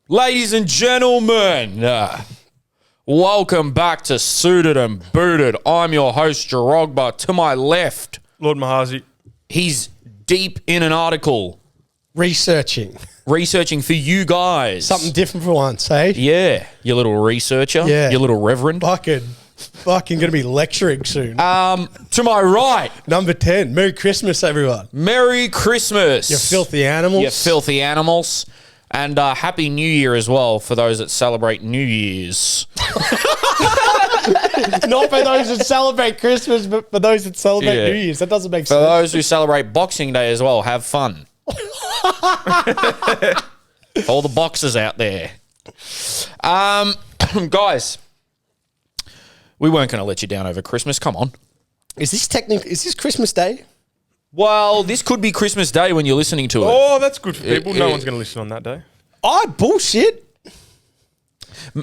Ladies and gentlemen, welcome back to Suited and Booted. I'm your host, Jerogba. To my left, Lord Mahazi. He's deep in an article. Researching For you guys. something different for once, eh? Yeah, you little researcher. Yeah. You little reverend. Fucking gonna be lecturing soon. To my right, Number 10. Merry Christmas, everyone. Merry Christmas. You filthy animals. You filthy animals. And Happy New Year as well for those that celebrate New Year's. Not for those that celebrate Christmas, but for those that celebrate Yeah. New Year's. That doesn't make For sense. those who celebrate Boxing Day as well, have fun. All the boxers out there. Guys, we weren't going to let you down over Christmas. Come on. Is this Christmas Day? Well, this could be Christmas Day when you're listening to it. Oh, that's good for people. No yeah. one's going to listen on that day. Bullshit.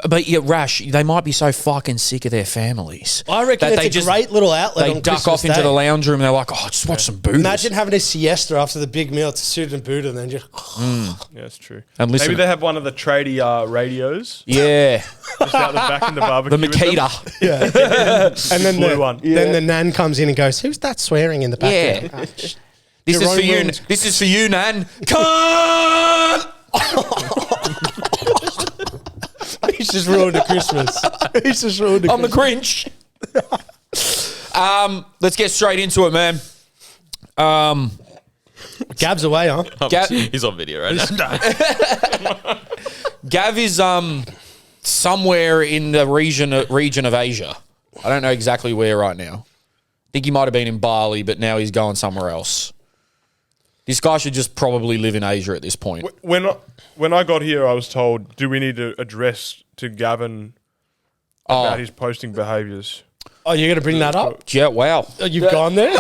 But yeah, Rash, they might be so fucking sick of their families. I reckon that it's a great little outlet They on duck Christmas off into Day. the lounge room and they're like, oh, just watch some booties. Imagine having a siesta after the big meal. It's Suited and Booted and then just... Yeah, that's true. And listen- Maybe they have one of the tradie radios Yeah. just out the back in the barbecue. The with them. Makita. Yeah. And then Blue one. Then the nan comes in and goes, who's that swearing in the background? Yeah. This is Your for own you. rooms. This is for you, Nan. Cunt! He's just ruined the Christmas. He's just ruined the I'm the Christmas. Grinch. Let's get straight into it, man. Gab's away, huh? He's on video right now. Gav is somewhere in the region of Asia. I don't know exactly where right now. I think he might have been in Bali, but now he's going somewhere else. This guy should just probably live in Asia at this point. When I got here, I was told, do we need to address to Gavin about his posting behaviours? Oh, you're going to bring that up? Yeah, wow. Oh, you've gone there?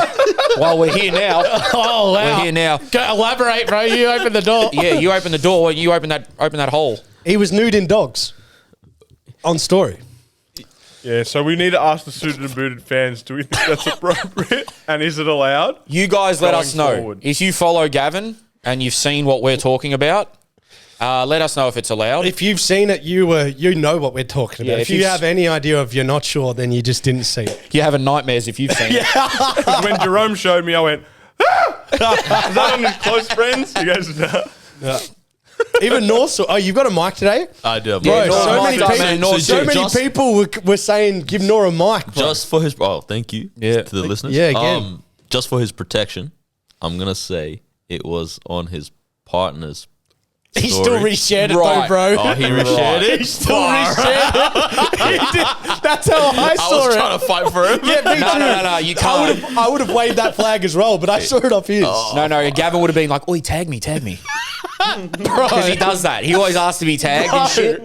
Well, we're here now. Oh, wow. We're here now. Go elaborate, bro. You open the door. Yeah, you open the door. You open that hole. He was nude in dogs. On story. Yeah, so we need to ask the Suited and Booted fans, do we think that's appropriate? And is it allowed? You guys let Going us know. forward. If you follow Gavin and you've seen what we're talking about, let us know if it's allowed. If you've seen it, you know what we're talking about. Yeah, if if you you've have any idea of you're not sure, then you just didn't see it. You're having nightmares if you've seen it. 'Cause when Jerome showed me, I went, ah! Is that on his close friends? He goes, no. Yeah. Even North saw. Oh, you've got a mic today? I do. Yeah, Bro, North so mic many up, people, man, North so too. many people were saying, give Nora a mic. Bro. Just for his... Oh, thank you Yeah. to the listeners. Yeah, again. Just for his protection, I'm going to say it was on his partner's He story. still reshared it Right. though, bro. Oh, he reshared it? He still reshared it. He did. That's how I I saw was it. trying to fight for him. Yeah, me too. No, you can't. I would have waved that flag as well, but I saw it off his. No, Gavin would have been like, oi, tag me. Because he does that. He always asks to be tagged and shit.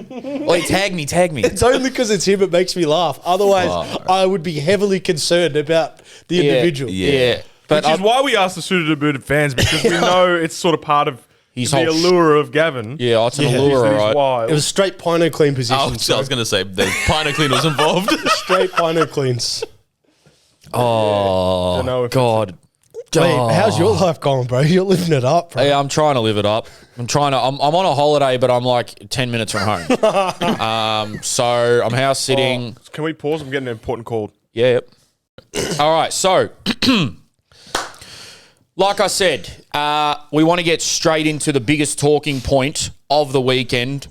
Oi, tag me. It's only because it's him it makes me laugh. Otherwise, I would be heavily concerned about the individual. Yeah. But Which is why we asked the Suited and Booted fans, because we know it's sort of part of His the whole allure of Gavin. yeah, it's an Yeah. allure, Is that he's right? wild. It was straight Pino Clean position. I was going to say, the Pino Clean was involved. Straight Pino Cleans. Oh, Don't know if God. Wait, how's your life going, bro? You're living it up, bro. Hey, I'm trying to live it up. I'm on a holiday, but I'm like 10 minutes from home. So I'm house sitting. Can we pause? I'm getting an important call. Yeah. All right. So, like I said, we want to get straight into the biggest talking point of the weekend,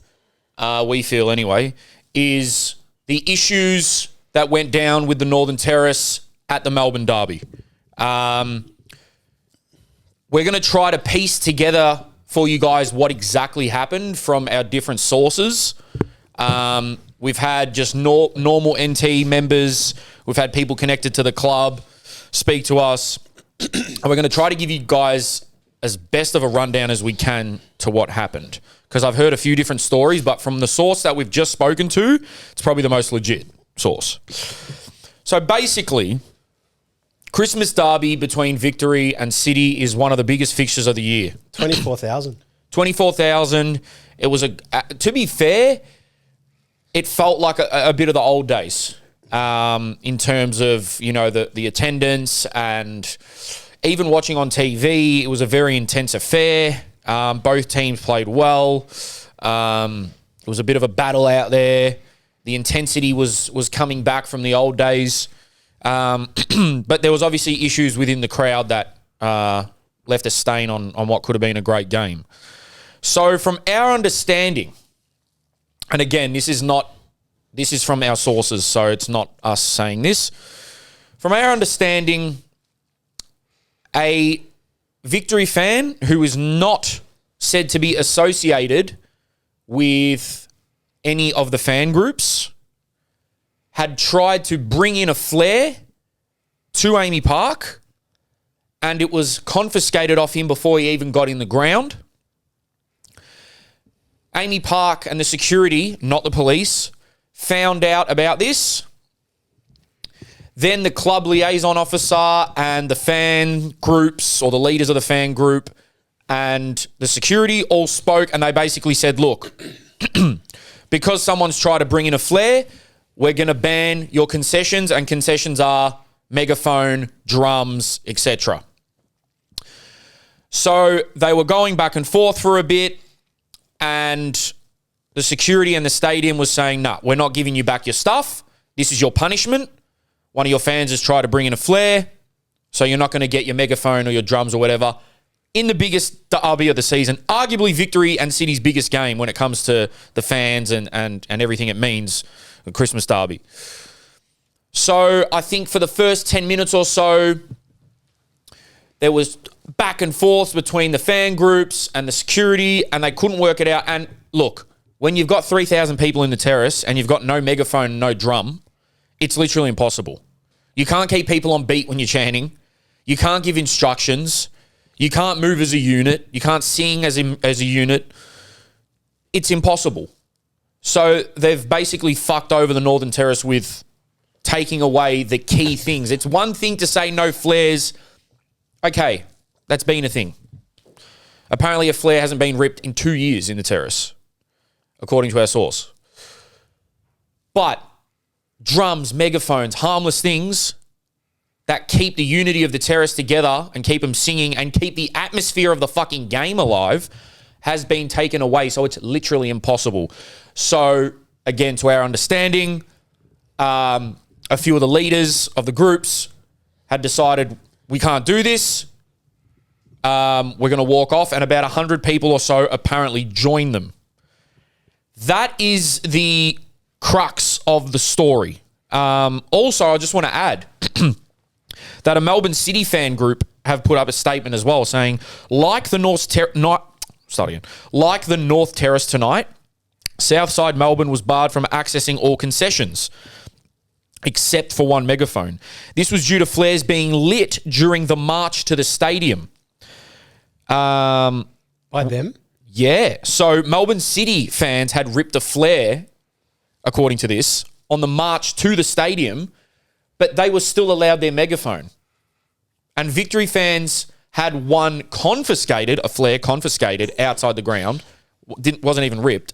we feel anyway, is the issues that went down with the Northern Terrace at the Melbourne Derby. We're going to try to piece together for you guys what exactly happened from our different sources. We've had just normal NT members. We've had people connected to the club speak to us. And we're going to try to give you guys as best of a rundown as we can to what happened. Because I've heard a few different stories, but from the source that we've just spoken to, it's probably the most legit source. So basically, Christmas Derby between Victory and City is one of the biggest fixtures of the year. 24,000. 24,000. It was to be fair, it felt like a bit of the old days in terms of, you know, the attendance, and even watching on TV, it was a very intense affair. Both teams played well. was a bit of a battle out there. The intensity was coming back from the old days. But there was obviously issues within the crowd that left a stain on what could have been a great game. So from our understanding, and again, this is from our sources, so it's not us saying this. From our understanding, a Victory fan who is not said to be associated with any of the fan groups had tried to bring in a flare to Amy Park, and it was confiscated off him before he even got in the ground. Amy Park and the security, not the police, found out about this. Then the club liaison officer and the fan groups, or the leaders of the fan group, and the security all spoke, and they basically said, look, because someone's tried to bring in a flare, we're going to ban your concessions, and concessions are megaphone, drums, etc. So they were going back and forth for a bit, and the security and the stadium was saying, nah, we're not giving you back your stuff. This is your punishment. One of your fans has tried to bring in a flare, so you're not going to get your megaphone or your drums or whatever in the biggest derby of the season, arguably Victory and City's biggest game when it comes to the fans and everything it means, the Christmas derby. So I think for the first 10 minutes or so, there was back and forth between the fan groups and the security, and they couldn't work it out. And look, when you've got 3,000 people in the terrace and you've got no megaphone, no drum, it's literally impossible. You can't keep people on beat when you're chanting. You can't give instructions. You can't move as a unit. You can't sing as a unit. It's impossible. So they've basically fucked over the Northern Terrace with taking away the key things. It's one thing to say no flares. Okay, that's been a thing. Apparently a flare hasn't been ripped in 2 years in the terrace, according to our source. But drums, megaphones, harmless things that keep the unity of the terrace together and keep them singing and keep the atmosphere of the fucking game alive has been taken away. So it's literally impossible. So again, to our understanding, a few of the leaders of the groups had decided we can't do this. We're going to walk off, and about 100 people or so apparently joined them. That is the crux of the story. Also, I just want to add that a Melbourne City fan group have put up a statement as well saying, like the North Terrace tonight, Southside Melbourne was barred from accessing all concessions, except for one megaphone. This was due to flares being lit during the march to the stadium. By them? Yeah. So Melbourne City fans had ripped a flare, according to this, on the march to the stadium, but they were still allowed their megaphone. And Victory fans had a flare confiscated outside the ground, wasn't even ripped,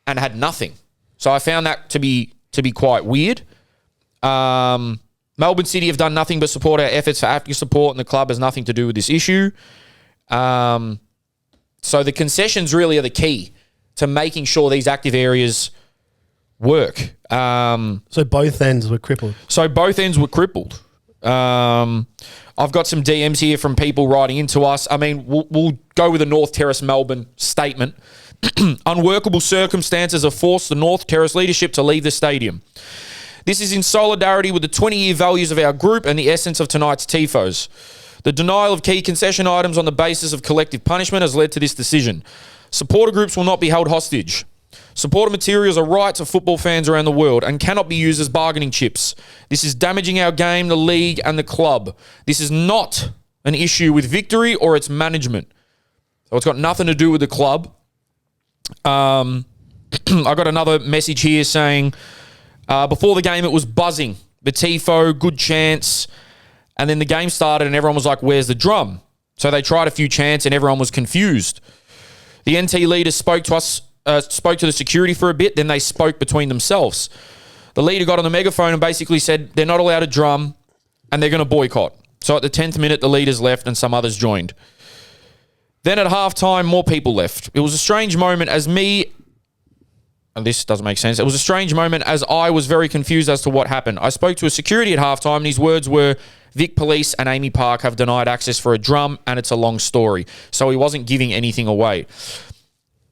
and had nothing. So I found that to be quite weird. Melbourne City have done nothing but support our efforts for active support, and the club has nothing to do with this issue. So the concessions really are the key to making sure these active areas work. So both ends were crippled. I've got some DMs here from people writing into us. I mean, we'll go with the North Terrace Melbourne statement. Unworkable circumstances have forced the North Terrace leadership to leave the stadium. This is in solidarity with the 20-year values of our group and the essence of tonight's TIFOs. The denial of key concession items on the basis of collective punishment has led to this decision. Supporter groups will not be held hostage. Supporter materials are rights of football fans around the world and cannot be used as bargaining chips. This is damaging our game, the league, and the club. This is not an issue with Victory or its management. So it's got nothing to do with the club. I got another message here saying, before the game it was buzzing. The TIFO, good chance. And then the game started and everyone was like, where's the drum? So they tried a few chants and everyone was confused. The NT leaders spoke to the security for a bit, then they spoke between themselves. The leader got on the megaphone and basically said they're not allowed a drum and they're going to boycott. So at the 10th minute, the leaders left and some others joined. Then at halftime, more people left. It was a strange moment as me and this doesn't make sense. It was a strange moment as I was very confused as to what happened. I spoke to a security at halftime and his words were, Vic Police and Amy Park have denied access for a drum and it's a long story. So he wasn't giving anything away.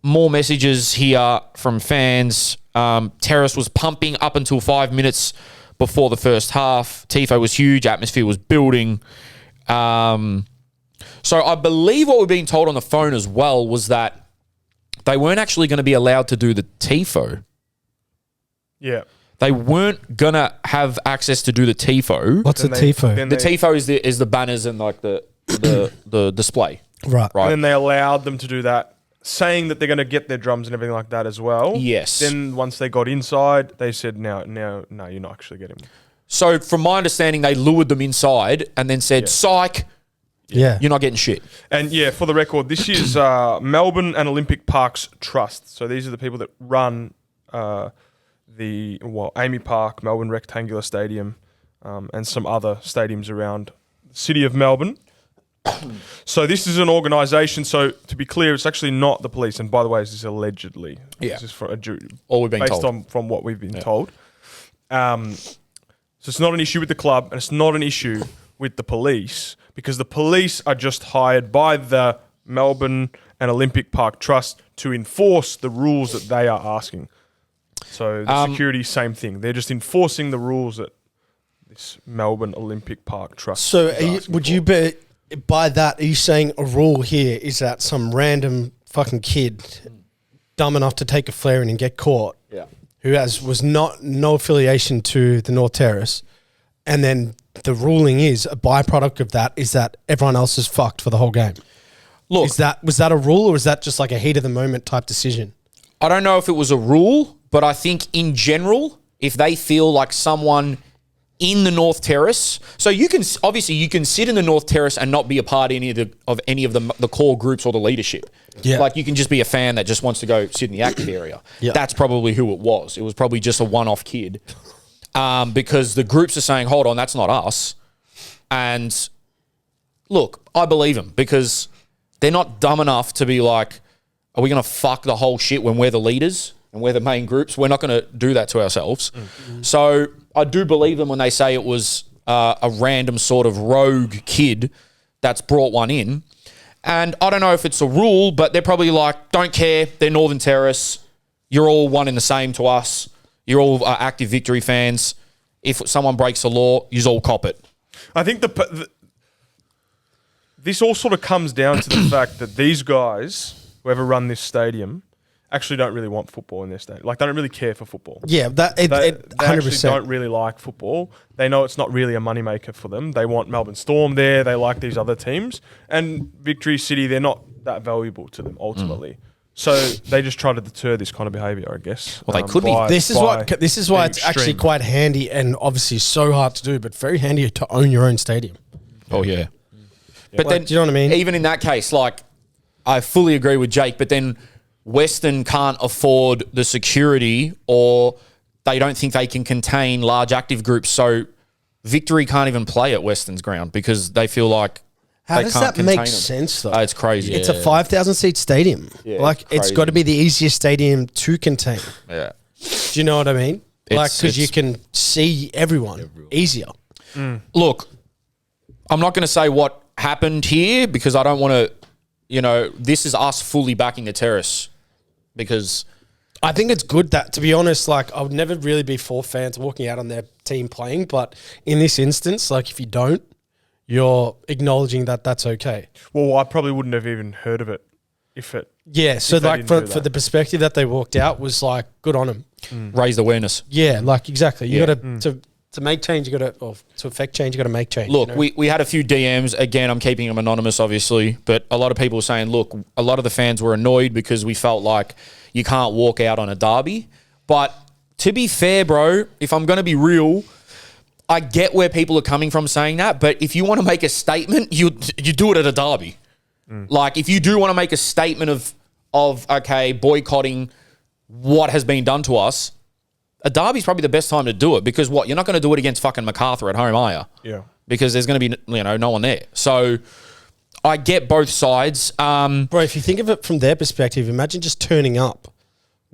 More messages here from fans. Terrace was pumping up until 5 minutes before the first half. Tifo was huge. Atmosphere was building. So I believe what we're being told on the phone as well was that they weren't actually going to be allowed to do the Tifo. Yeah. They weren't going to have access to do the Tifo. What's a Tifo? The Tifo is the banners and like the display. Right. And then they allowed them to do that, saying that they're going to get their drums and everything like that as well. Yes. Then once they got inside, they said, no, you're not actually getting them. So from my understanding, they lured them inside and then said, psych, Yeah. you're not getting shit. And yeah, for the record, this is Melbourne and Olympic Parks Trust. So these are the people that run Amy Park, Melbourne Rectangular Stadium, and some other stadiums around the city of Melbourne. So this is an organisation. So to be clear, it's actually not the police. And by the way, this is allegedly. Yeah. This is for a jury. All we've been told. From what we've been told. So it's not an issue with the club, and it's not an issue with the police, because the police are just hired by the Melbourne and Olympic Park Trust to enforce the rules that they are asking. So the security, same thing. They're just enforcing the rules that this Melbourne Olympic Park Trust So is would asking you for. be, by that, are you saying a rule here is that some random fucking kid dumb enough to take a flare in and get caught, who was no affiliation to the North Terrace, and then the ruling is a byproduct of that is that everyone else is fucked for the whole game? Look, was that a rule, or was that just like a heat of the moment type decision? I don't know if it was a rule, but I think in general, if they feel like someone in the North Terrace, so you can sit in the North Terrace and not be a part of any of the core groups or the leadership. Yeah. Like you can just be a fan that just wants to go sit in the active area. Yeah. That's probably who it was. It was probably just a one-off kid. Because the groups are saying, hold on, that's not us. And look, I believe them because they're not dumb enough to be like, are we going to fuck the whole shit when we're the leaders and we're the main groups? We're not going to do that to ourselves. Mm-hmm. So I do believe them when they say it was a random sort of rogue kid that's brought one in. And I don't know if it's a rule, but they're probably like, don't care. They're Northern Terrace. You're all one and the same to us. You're all active Victory fans. If someone breaks the law, you all cop it. I think this all sort of comes down to the fact that these guys, whoever run this stadium, actually don't really want football in their stadium. Like, they don't really care for football. Yeah, They 100%. actually don't really like football. They know it's not really a moneymaker for them. They want Melbourne Storm there. They like these other teams. And Victory City, they're not that valuable to them, ultimately. So they just try to deter this kind of behaviour, I guess. Well, they could be. This is why it's actually extreme. quite handy and obviously so hard to do, but very handy to own your own stadium. Oh, yeah. But Like, then, do you know what I mean? Even in that case, like, I fully agree with Jake, but then Western can't afford the security or they don't think they can contain large active groups. So Victory can't even play at Western's ground because they feel like How they does can't that contain make them. sense, though? It's crazy. It's a 5,000 seat stadium. Yeah, like, it's it's crazy. got to be the easiest stadium to contain. Yeah. Do you know what I mean? Like, because you it's- can see everyone easier. Look, I'm not going to say what happened here because I don't want to, this is us fully backing the Terrace because I think it's good that, to be honest, like, I would never really be for fans walking out on their team playing, but in this instance, like, if you don't, you're acknowledging that that's okay. Well, I probably wouldn't have even heard of it if it... Yeah, so If they like didn't for do that. the perspective that they walked out was like, good on them. raised awareness. Yeah, like exactly. You Yeah. got to make change. You got to, or to affect change. You got to make change. Look, you know? we had a few DMs. Again, I'm keeping them anonymous, obviously, but a lot of people were saying, look, a lot of the fans were annoyed because we felt like you can't walk out on a derby. But to be fair, bro, if I'm going to be real, I get where people are coming from saying that, but if you want to make a statement, you do it at a derby. Like, if you do want to make a statement of okay, boycotting what has been done to us, a derby's probably the best time to do it because what? You're not going to do it against fucking MacArthur at home, are you? Yeah. Because there's going to be, no one there. So I get both sides. Bro, if you think of it from their perspective, imagine just turning up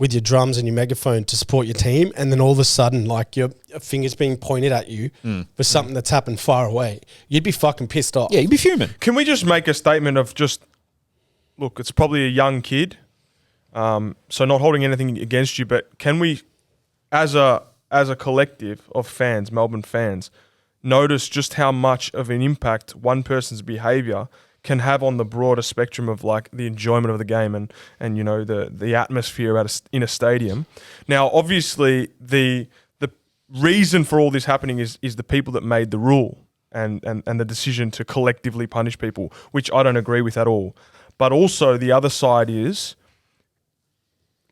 with your drums and your megaphone to support your team, and then all of a sudden, like, your finger's being pointed at you for something that's happened far away, you'd be fucking pissed off. Yeah, you'd be fuming. Can we just make a statement of just, look, it's probably a young kid, so not holding anything against you, but can we, as a collective of fans, Melbourne fans, notice just how much of an impact one person's behaviour can have on the broader spectrum of like the enjoyment of the game and you know the atmosphere in a stadium. Now, obviously, the reason for all this happening is the people that made the rule and the decision to collectively punish people, which I don't agree with at all. But also the other side is,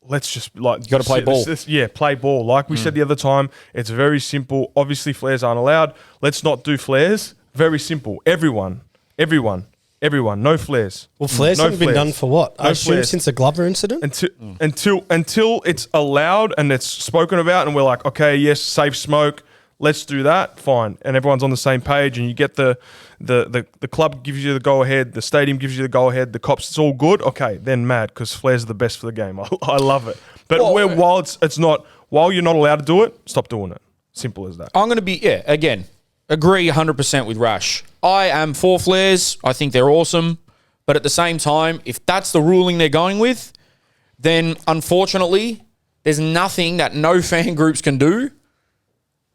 let's just like you got to play ball. Play ball. Like we said the other time, it's very simple. Obviously, flares aren't allowed. Let's not do flares. Very simple. Everyone, no flares. Well, flares no haven't been done for what? I assume flares. since the Glover incident? Until it's allowed and it's spoken about and we're like, okay, yes, safe smoke, let's do that, fine. And everyone's on the same page and you get the club gives you the go-ahead, the stadium gives you the go-ahead, the cops, it's all good, okay, then mad, because flares are the best for the game. I love it. But while you're not allowed to do it, stop doing it. Simple as that. I'm going to be, again, agree 100% with Rash. I am for flares. I think they're awesome. But at the same time, if that's the ruling they're going with, then unfortunately, there's nothing that no fan groups can do.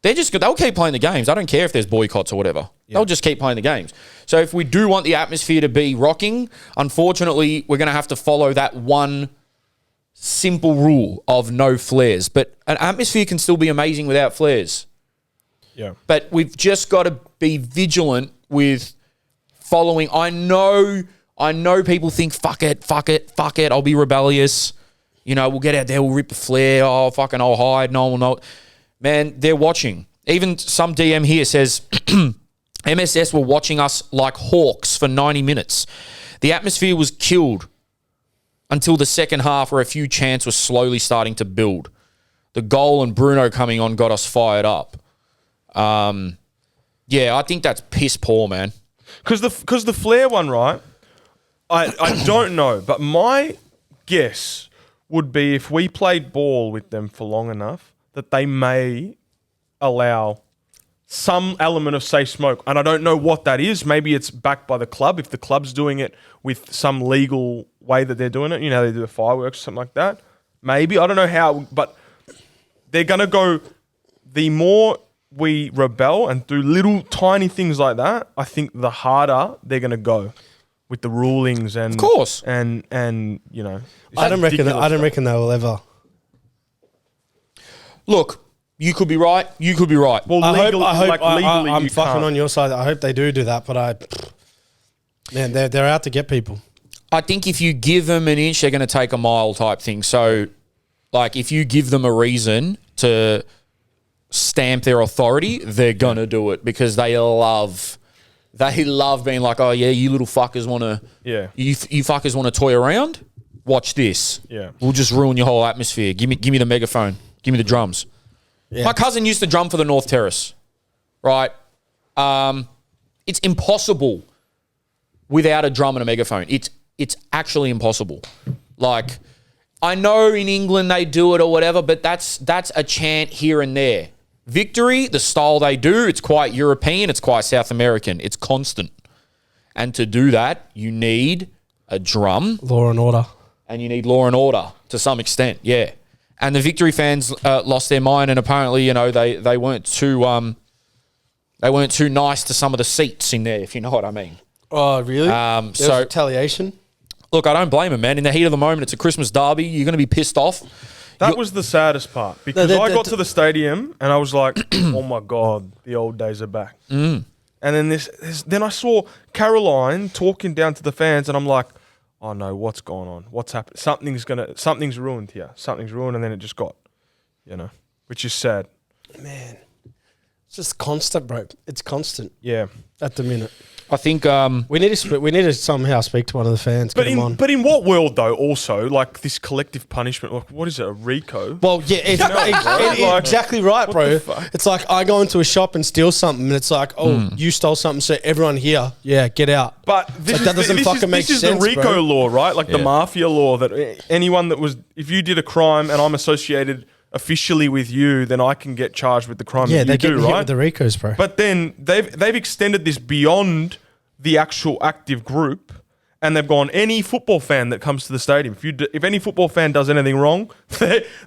They'll keep playing the games. I don't care if there's boycotts or whatever. Yeah. They'll just keep playing the games. So if we do want the atmosphere to be rocking, unfortunately, we're going to have to follow that one simple rule of no flares. But an atmosphere can still be amazing without flares. Yeah. But we've just got to be vigilant with following. I know people think, fuck it, I'll be rebellious. You know, we'll get out there, we'll rip a flare, I'll hide, no one will know. Man, they're watching. Even some DM here says, MSS were watching us like hawks for 90 minutes. The atmosphere was killed until the second half where a few chants were slowly starting to build. The goal and Bruno coming on got us fired up. I think that's piss poor, man. Because the flare one, right? I don't know, but my guess would be if we played ball with them for long enough that they may allow some element of safe smoke. And I don't know what that is. Maybe it's backed by the club. If the club's doing it with some legal way that they're doing it, you know, they do the fireworks or something like that. Maybe. I don't know how, but they're going to go, the more we rebel and do little tiny things like that, I think the harder they're going to go with the rulings and, of course, and you know, I don't reckon they will ever. Look, you could be right. You could be right. Well, legally, I'm fucking on your side. I hope they do that, but they're out to get people. I think if you give them an inch, they're going to take a mile type thing. So, like, if you give them a reason to stamp their authority, they're going to do it because they love being like, oh, yeah, you little fuckers want to, you fuckers want to toy around? Watch this. Yeah. We'll just ruin your whole atmosphere. Give me the megaphone. Give me the drums. Yeah. My cousin used to drum for the North Terrace, right? It's impossible without a drum and a megaphone. It's actually impossible. Like, I know in England they do it or whatever, but that's a chant here and there. Victory, the style they do, it's quite European, it's quite South American. It's constant. And to do that, you need a drum. Law and order. And you need law and order to some extent, yeah. And the Victory fans lost their mind, and apparently, you know, they weren't too nice to some of the seats in there, if you know what I mean. Oh, really? So retaliation. Look, I don't blame them, man. In the heat of the moment, it's a Christmas derby. You're going to be pissed off. That was the saddest part because I got to the stadium and I was like, "Oh my god, the old days are back." And then then I saw Caroline talking down to the fans, and I'm like, "Oh no, what's going on? What's happened? Something's ruined here. Something's ruined." And then it just got, you know, which is sad. Man. It's just constant, bro. It's constant Yeah. at the minute. I think We need to somehow speak to one of the fans. Get him on. But in what world though? Also, like this collective punishment. Like, what is it? A RICO? Well, yeah, Like, exactly right, bro. the fuck? It's like I go into a shop and steal something, and it's like, oh, you stole something, so everyone here, get out. But this Like, that doesn't fucking make This is sense, the RICO bro. law, right? Like the Yeah. mafia law that anyone that was, if you did a crime and I'm associated officially with you, then I can get charged with the crime Yeah, that they're you do, getting hit right? with the Ricos, bro. But then they've extended this beyond the actual active group, and they've gone any football fan that comes to the stadium. If any football fan does anything wrong,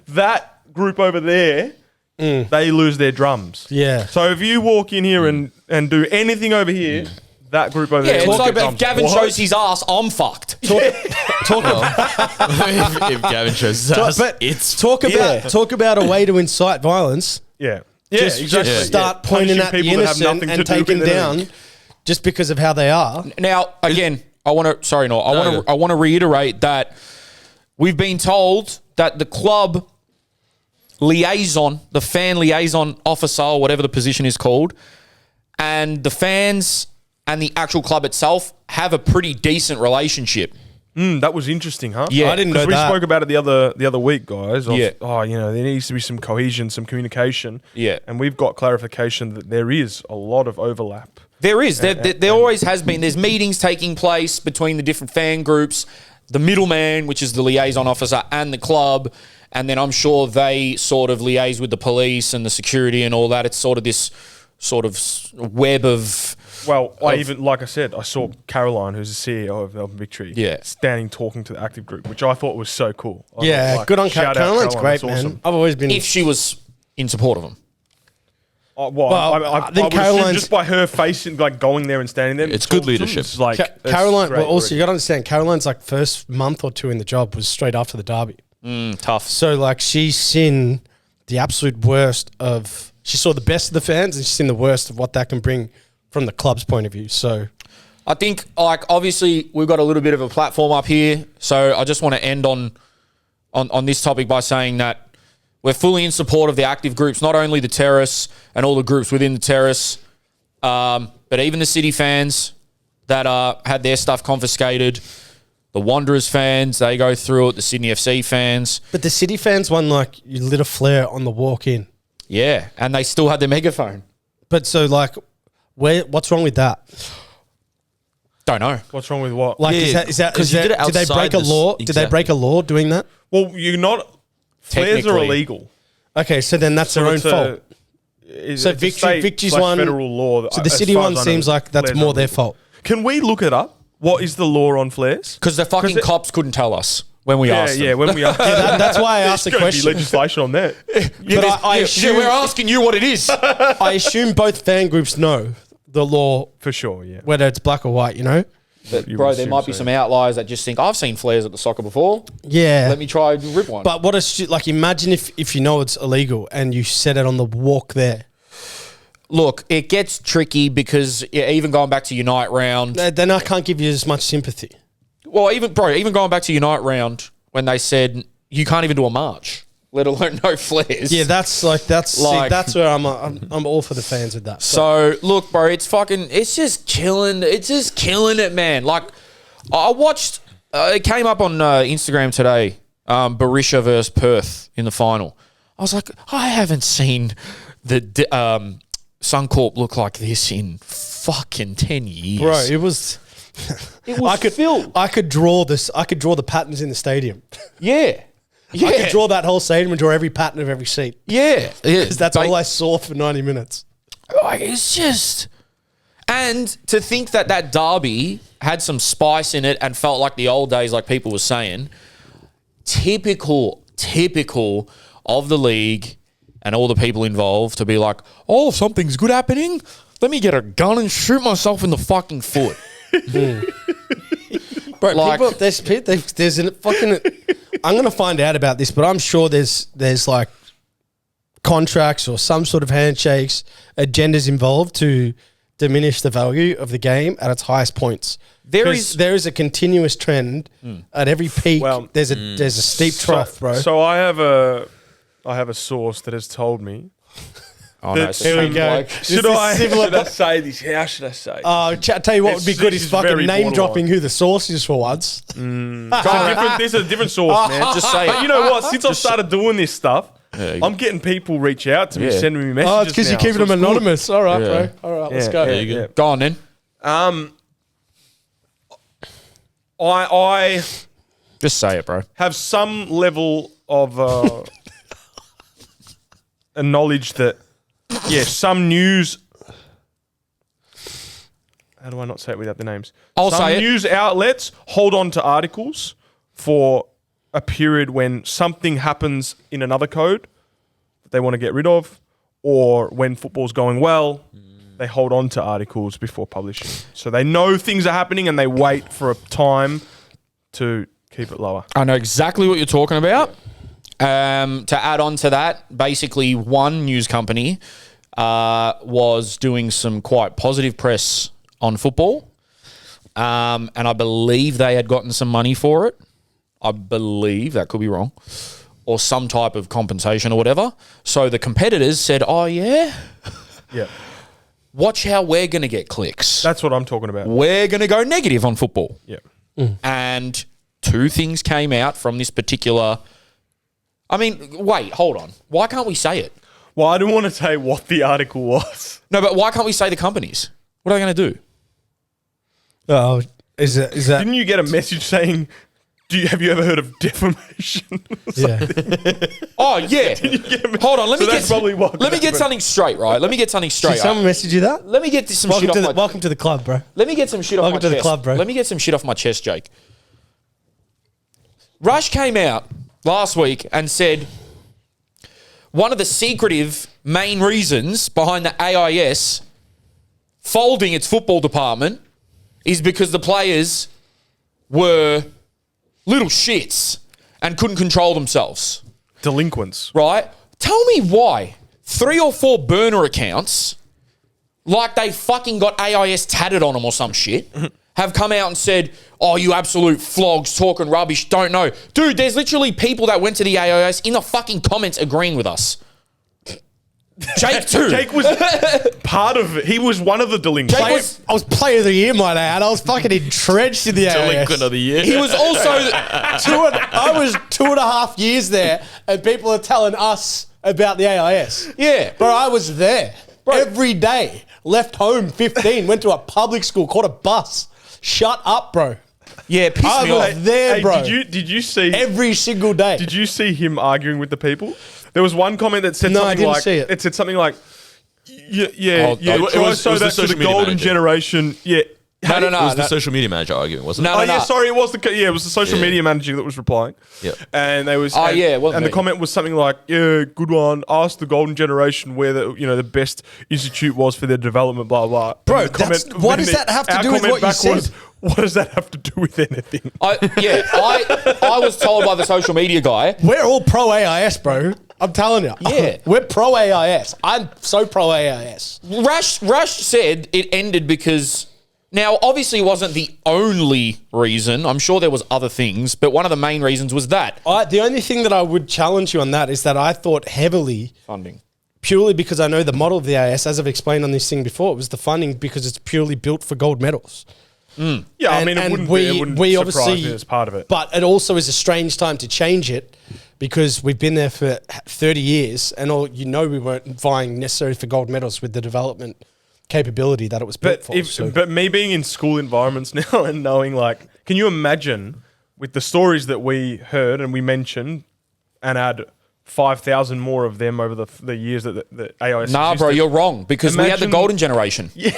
that group over there, they lose their drums. Yeah. So if you walk in here and do anything over here, that group over yeah, there. it's lose like their if drums. Gavin What? shows his ass, I'm fucked. if Gavin shows his ass, But it's talk about a way to incite violence. Yeah. Yeah, Just exactly. start Yeah. pointing Punishing at the people that have innocent nothing and to do taking with down anything. just because of how they are. Now, again, I want to. No. I want to reiterate that we've been told that the club liaison, the fan liaison officer, or whatever the position is called, and the fans and the actual club itself have a pretty decent relationship. That was interesting, huh? Yeah. I didn't know Because we that. spoke about it the other week, guys. Yeah. There needs to be some cohesion, some communication. Yeah. And we've got clarification that there is a lot of overlap. There is. There always has been. There's meetings taking place between the different fan groups, the middleman, which is the liaison officer, and the club. And then I'm sure they sort of liaise with the police and the security and all that. It's sort of this sort of web of... Well, like I said, I saw Caroline, who's the CEO of Melbourne Victory, standing talking to the active group, which I thought was so cool. I Yeah, thought, good on shout out Caroline's Caroline, great, that's man. awesome. I've always been... If she was in support of them. I think would assume Caroline's- just by her face and like going there and standing there, It's good talking to them, leadership. it's like that's Caroline, great well, also, you already. got to understand, Caroline's like first month or two in the job was straight after the derby. Tough. So, like, she's seen the absolute worst of... She saw the best of the fans and she's seen the worst of what that can bring from the club's point of view. So... I think, like, obviously we've got a little bit of a platform up here, so I just want to end on this topic by saying that we're fully in support of the active groups, not only the Terrace and all the groups within the Terrace, but even the City fans that had their stuff confiscated, the Wanderers fans, they go through it, the Sydney FC fans. But the City fans won, like, you lit a flare on the walk in. Yeah, and they still had their megaphone. But so, like, what's wrong with that? Don't know. What's wrong with what? Like, Yeah, is that 'cause you did it did they outside break a this- law? Did they exactly. break a law doing that? Well, you're not. Flares are Technically. illegal. Okay, so then that's their own it's a- fault. it's So a Victory's state/federal one. law. So the as City far one as I know, seems like that's flares more are their illegal. fault. Can we look it up? What is the law on flares? Because the fucking it- cops couldn't tell us when we asked them. Yeah, when we asked, That's why I asked the There's gonna be question. legislation on that. Yeah, But I assume- we're asking you what it is. I assume both fan groups know the law, For sure, yeah. whether it's black or white, you know? But, You bro, would there assume might be so. some outliers that just think, I've seen flares at the soccer before. Yeah. Let me try and rip one. But what a shit, like, imagine if you know it's illegal and you set it on the walk there. Look, it gets tricky because even going back to Unite round, Then I can't give you as much sympathy. well, even going back to Unite round when they said you can't even do a march, let alone no flares. Yeah, that's Like- that's where I'm all for the fans with that. So look, bro, it's just killing. It's just killing it, man. Like I watched. It came up on Instagram today. Barisha versus Perth in the final. I was like, I haven't seen the Suncorp look like this in fucking 10 years, bro, it was I could draw this. I could draw the patterns in the stadium. Yeah. I could draw that whole stadium and draw every pattern of every seat. Yeah. Because that's all I saw for 90 minutes. Like, it's just... And to think that derby had some spice in it and felt like the old days, like people were saying, typical of the league and all the people involved to be like, oh, something's good happening, let me get a gun and shoot myself in the fucking foot. Bro, Like- people, there's a fucking... I'm going to find out about this, but I'm sure there's like contracts or some sort of handshakes, agendas involved to diminish the value of the game at its highest points. There is a continuous trend at every peak. Well, there's a steep trough, bro. So I have a source that has told me Oh, no, it's the Here we same go. bloke. Should This is I similar- say this? How should I say? I'll tell you what would be good This is is fucking very name dropping borderline. who the source is for once. This is a different source, man. Just say But it. you know what? Since I've started doing this stuff, you I'm getting people reach out to me, Yeah. sending me messages. Oh, it's because you're now, keeping so them it's good. anonymous. All right, Yeah. bro. All right, let's Yeah, go. yeah, you go. yeah. Go on then. I Just say it, bro. have some level of a knowledge that, some news. How do I not say it without the names? I'll Some say it. news outlets hold on to articles for a period when something happens in another code that they want to get rid of, or when football's going well, they hold on to articles before publishing. So they know things are happening and they wait for a time to keep it lower. I know exactly what you're talking about. To add on to that, basically one news company was doing some quite positive press on football. And I believe they had gotten some money for it. I believe, that could be wrong, or some type of compensation or whatever. So the competitors said, oh yeah, Yeah. watch how we're going to get clicks. That's what I'm talking about. We're going to go negative on football. Yeah. And two things came out from this particular... I mean, wait, hold on. Why can't we say it? Well, I don't want to say what the article was. No, but why can't we say the companies? What are they going to do? Oh, is that? Didn't you get a message saying, have you ever heard of defamation? Yeah. Oh, yeah. Hold on. Let So me that's get, probably what let me get happened. something straight, right? Let me get something Did straight. someone message you that? Let me get some shit off my... Welcome to the club, bro. Let me get some shit off my Welcome to the chest. club, bro. Let me get some shit off my chest, Jake. Rush came out last week and said one of the secretive main reasons behind the AIS folding its football department is because the players were little shits and couldn't control themselves, Delinquents. right? Tell me why 3 or 4 burner accounts, like they fucking got AIS tatted on them or some shit, have come out and said, oh, you absolute flogs talking rubbish, don't know. Dude, there's literally people that went to the AIS in the fucking comments agreeing with us. Jake too. Jake was part of it. He was one of the delinquents. I was player of the year, might add. I was fucking entrenched in the Delinquent AIS. of the year. He was also... I was 2.5 years there, and people are telling us about the AIS. Yeah. Bro, I was there every day. Left home 15, went to a public school, caught a bus. Shut up, bro. Yeah, piss I me was off. there, bro. Did you see Every single day. Did you see him arguing with the people? There was one comment that said No, I something didn't like see it. It said something like yeah, Oh, it try was so the that to social the media golden manager. generation. Yeah. No, It was the social media manager arguing, wasn't it? No, Oh no. yeah, sorry, it was it was the social Yeah. media manager that was replying. Yep. And they was Oh, and, yeah, it wasn't and the me. comment was something like, "Yeah, good one. Ask the golden generation where the best institute was for their development." Blah blah. Bro, And the that's- what does that have to our do with comment what you back was, said? what does that have to do with anything? I was told by the social media guy, We're all pro AIS, bro. I'm telling you. Yeah. We're pro AIS. I'm so pro AIS. Rush said it ended because... Now, obviously, it wasn't the only reason. I'm sure there was other things, but one of the main reasons was that. The only thing that I would challenge you on that is that I thought heavily, Funding. purely because I know the model of the AIS, as I've explained on this thing before, it was the funding because it's purely built for gold medals. Yeah, I mean, it wouldn't we surprise obviously me as part of it. But it also is a strange time to change it because we've been there for 30 years, and we weren't vying necessarily for gold medals with the development capability that it was built for. But me being in school environments now and knowing, like, can you imagine with the stories that we heard and we mentioned and add 5,000 more of them over the years that the AIS Nah, bro, existed? you're wrong because we had the Imagine- golden generation. Yeah,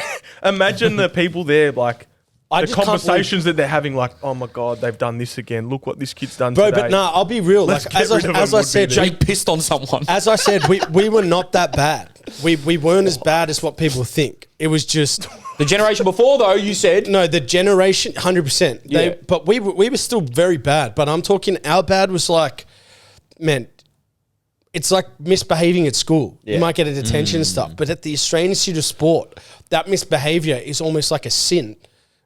imagine the people there, like, I the just can't conversations that they're having, like, oh my God, they've done this again. Look what this kid's done Bro, today. but nah, I'll be real. Let's Like, get as rid of I them would said, be the- Jake pissed on someone. as I said, we were not that bad. We weren't as bad as what people think. It was just The generation before, though, you said... no, the generation 100%. Yeah. But we were still very bad. But I'm talking our bad was like, man, it's like misbehaving at school. Yeah. You might get a detention and stuff. But at the Australian Institute of Sport, that misbehavior is almost like a sin.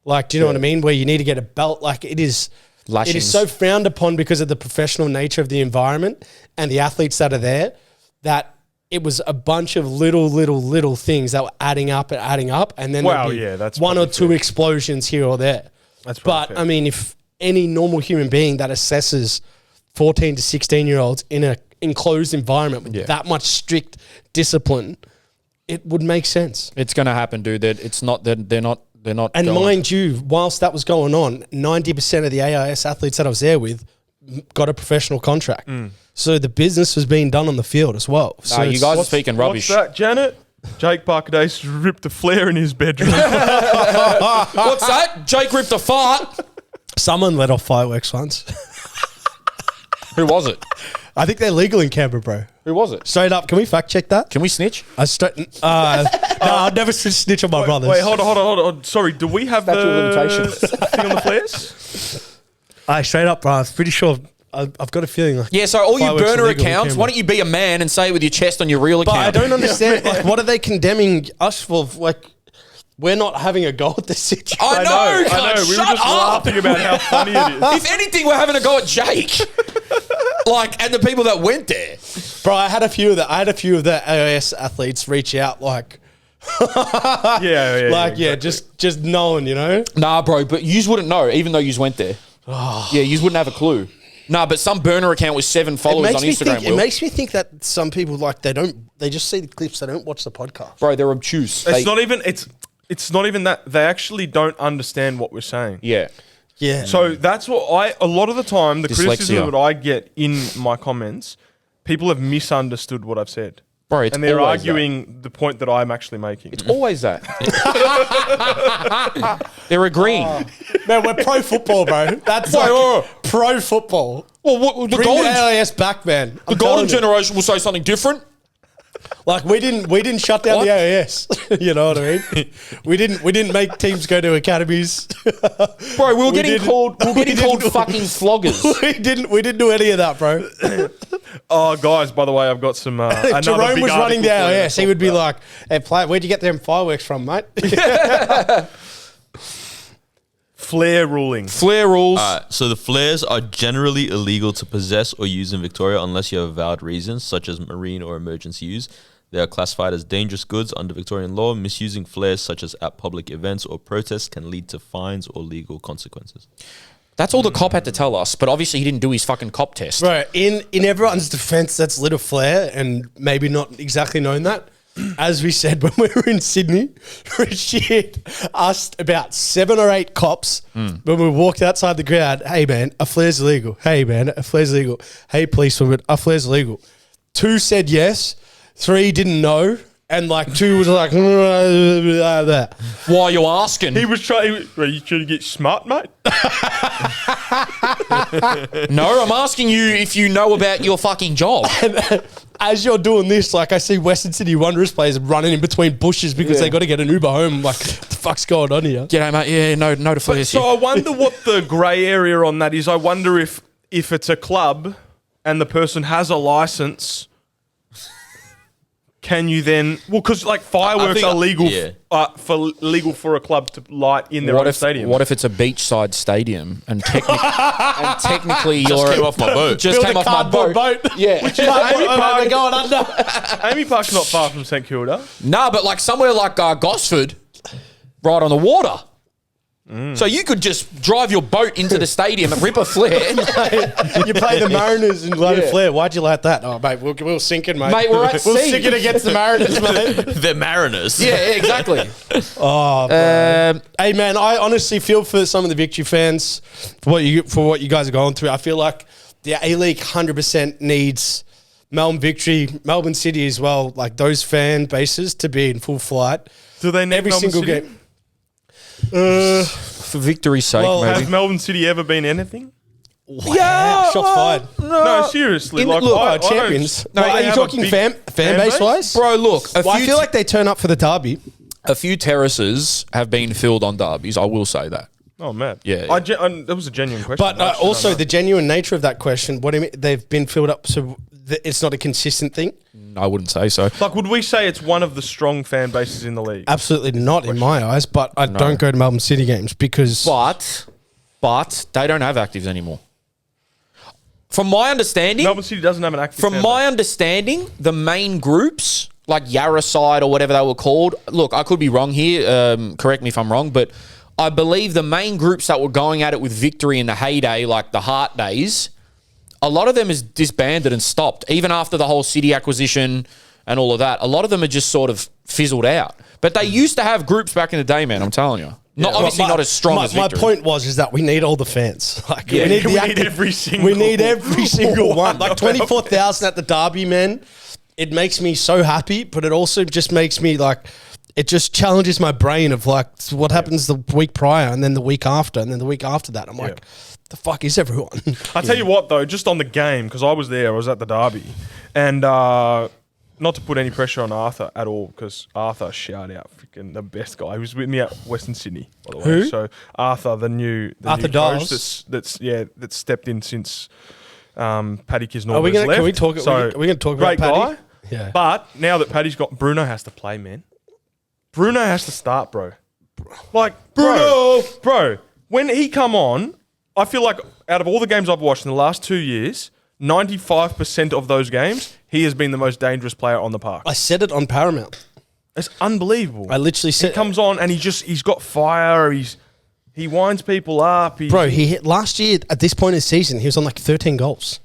Like, do you know what I mean? Where you need to get a belt. Like, it is Lashings. so frowned upon because of the professional nature of the environment and the athletes that are there that it was a bunch of little things that were adding up, and then Wow, there'd be yeah, that's one or probably two fair. explosions here or there. That's probably But fair. I mean, if any normal human being that assesses 14 to 16-year-olds in an enclosed environment with that much strict discipline, it would make sense. It's going to happen, dude. They're not. And going. mind you, whilst that was going on, 90% of the AIS athletes that I was there with got a professional contract. So the business was being done on the field as well. So you it's- guys are speaking rubbish. What's that, Janet? Jake Parker-Dace ripped a flare in his bedroom. What's that? Jake ripped a fart. someone let off fireworks once. Who was it? I think they're legal in Canberra, bro. Who was it? Straight up, can we fact check that? Can we snitch? No, I'd never snitch on my brothers. Wait, hold on. Sorry, do we have Statute of the limitations. thing on the flares? Straight up, bro. I'm pretty sure. I've got a feeling. Like, Yeah, so all you Fireworks are burner legal in accounts, Canberra. why don't you be a man and say it with your chest on your real but account? I don't understand. Like, what are they condemning us for? Like, we're not having a go at this situation. I know, I know. We were shut just up. laughing about how funny it is. If anything, we're having a go at Jake. And the people that went there. Bro, I had a few of the AIS athletes reach out, like, just knowing, you know. Nah, bro, but yous wouldn't know, even though yous went there. Yeah, yous wouldn't have a clue. Nah, but some burner account with 7 followers on Instagram. It makes me think that some people they just see the clips, they don't watch the podcast. Bro, they're obtuse. It's not even that. They actually don't understand what we're saying. Yeah. Yeah. So that's what a lot of the time, the Dyslexia. criticism that I get in my comments, people have misunderstood what I've said. Bro, it's And they're always arguing the point that I'm actually making. that. Always that. They're agreeing. Man, we're pro football, bro. That's Wait, like pro football. Well, the Bring golden, the AIS back, man. the golden generation will say something different. Like we didn't shut down What? the AIS. You know what I mean? We didn't make teams go to academies. Bro, we were getting didn't- called didn't- fucking floggers. we didn't do any of that, bro. Oh, guys, by the way, I've got some. If Jerome was running the AIS, he would be like, "Hey, player, where'd you get them fireworks from, mate?" flare ruling. Flare rules. So the flares are generally illegal to possess or use in Victoria unless you have valid reasons, such as marine or emergency use. They are classified as dangerous goods under Victorian law. Misusing flares, such as at public events or protests, can lead to fines or legal consequences. That's all the cop had to tell us, but obviously he didn't do his fucking cop test. Bro, in everyone's defense, that's little flair and maybe not exactly known that. As we said when we were in Sydney, Richie asked about 7 or 8 cops when we walked outside the ground, "Hey man, a flare's illegal. Hey man, a flare's illegal. Hey policewoman, a flare's illegal." 2 said yes, 3 didn't know, and like 2 was like, that. Why are you asking? He was trying. Are you trying to get smart, mate? No, I'm asking you if you know about your fucking job. As you're doing this, like I see Western City Wanderers players running in between bushes because they got to get an Uber home. Like, what the fuck's going on here? G'day, mate. Yeah, no to flares So here. I wonder what the grey area on that is. I wonder if it's a club and the person has a license. Can you then? Well, because like fireworks think- are legal, yeah. legal for a club to light in their own stadium. What if it's a beachside stadium and technically Just you're came off my boat. Just Build came a off my cardboard boat. boat. Yeah. They're going under. Amy Park's not far from St Kilda. Nah, but like somewhere like Gosford, right on the water. So you could just drive your boat into the stadium and rip a flare. You play the Mariners and light a flare. Why'd you light that? Oh, mate, we'll sink it, mate. Mate, we're at We'll sea. sink it against the Mariners, mate. They're mariners. Yeah, exactly. Oh, bro. Hey, man, I honestly feel for some of the Victory fans for what you guys are going through. I feel like the A-League 100% needs Melbourne Victory, Melbourne City as well, like those fan bases to be in full flight. Do they need Every Melbourne single City? game. For victory's sake, Well, maybe. Has Melbourne City ever been anything? Yeah, shots fired. No, seriously. In- Like, look, I Champions. don't- No, do are they you have a talking big fan base wise? Bro, look, Well, I feel like they turn up for the derby. a few terraces have been filled on derbies. I will say that. Oh man, Yeah. that was a genuine question. But I actually also don't know. the genuine nature of that question. What do you mean? They've been filled up, so it's not a consistent thing. I wouldn't say so. like, would we say it's one of the strong fan bases in the league? Absolutely not in my eyes. But I don't go to Melbourne City games because But they don't have actives anymore. From my understanding, Melbourne City doesn't have an active From fan my base. understanding, the main groups, like Yarra side or whatever they were called, look, I could be wrong here, correct me if I'm wrong, but I believe the main groups that were going at it with Victory in the heyday, like the Heart days, a lot of them is disbanded and stopped. Even after the whole City acquisition and all of that, a lot of them are just sort of fizzled out. But they used to have groups back in the day, man, I'm telling you. Obviously not as strong as Victory. My point was that we need all the fans. Like, Yeah, we need, we need every single We need every single one. Like of 24,000 at the Derby, man. It makes me so happy, but it also just makes me like, it just challenges my brain of like, what happens the week prior and then the week after and then the week after that. I'm like, the fuck is everyone? I tell you what, though, just on the game, because I was there, I was at the Derby, and not to put any pressure on Arthur at all, because Arthur shout out freaking the best guy. He was with me at Western Sydney, by the way. Who? So Arthur, the new Arthur coach Dawes? that's stepped in since Paddy Kisnorbo Are we gonna- left. can we talk- So, we gonna talk about great Paddy? guy. Yeah. But now that Paddy's got Bruno has to play, man. Bruno has to start, bro. Like bro. When he come on, I feel like out of all the games I've watched in the last 2 years, 95% of those games, he has been the most dangerous player on the park. I said it on Paramount. It's unbelievable. I literally said, he comes on and he's got fire. He winds people up. bro, he hit last year at this point in the season, he was on like 13 goals.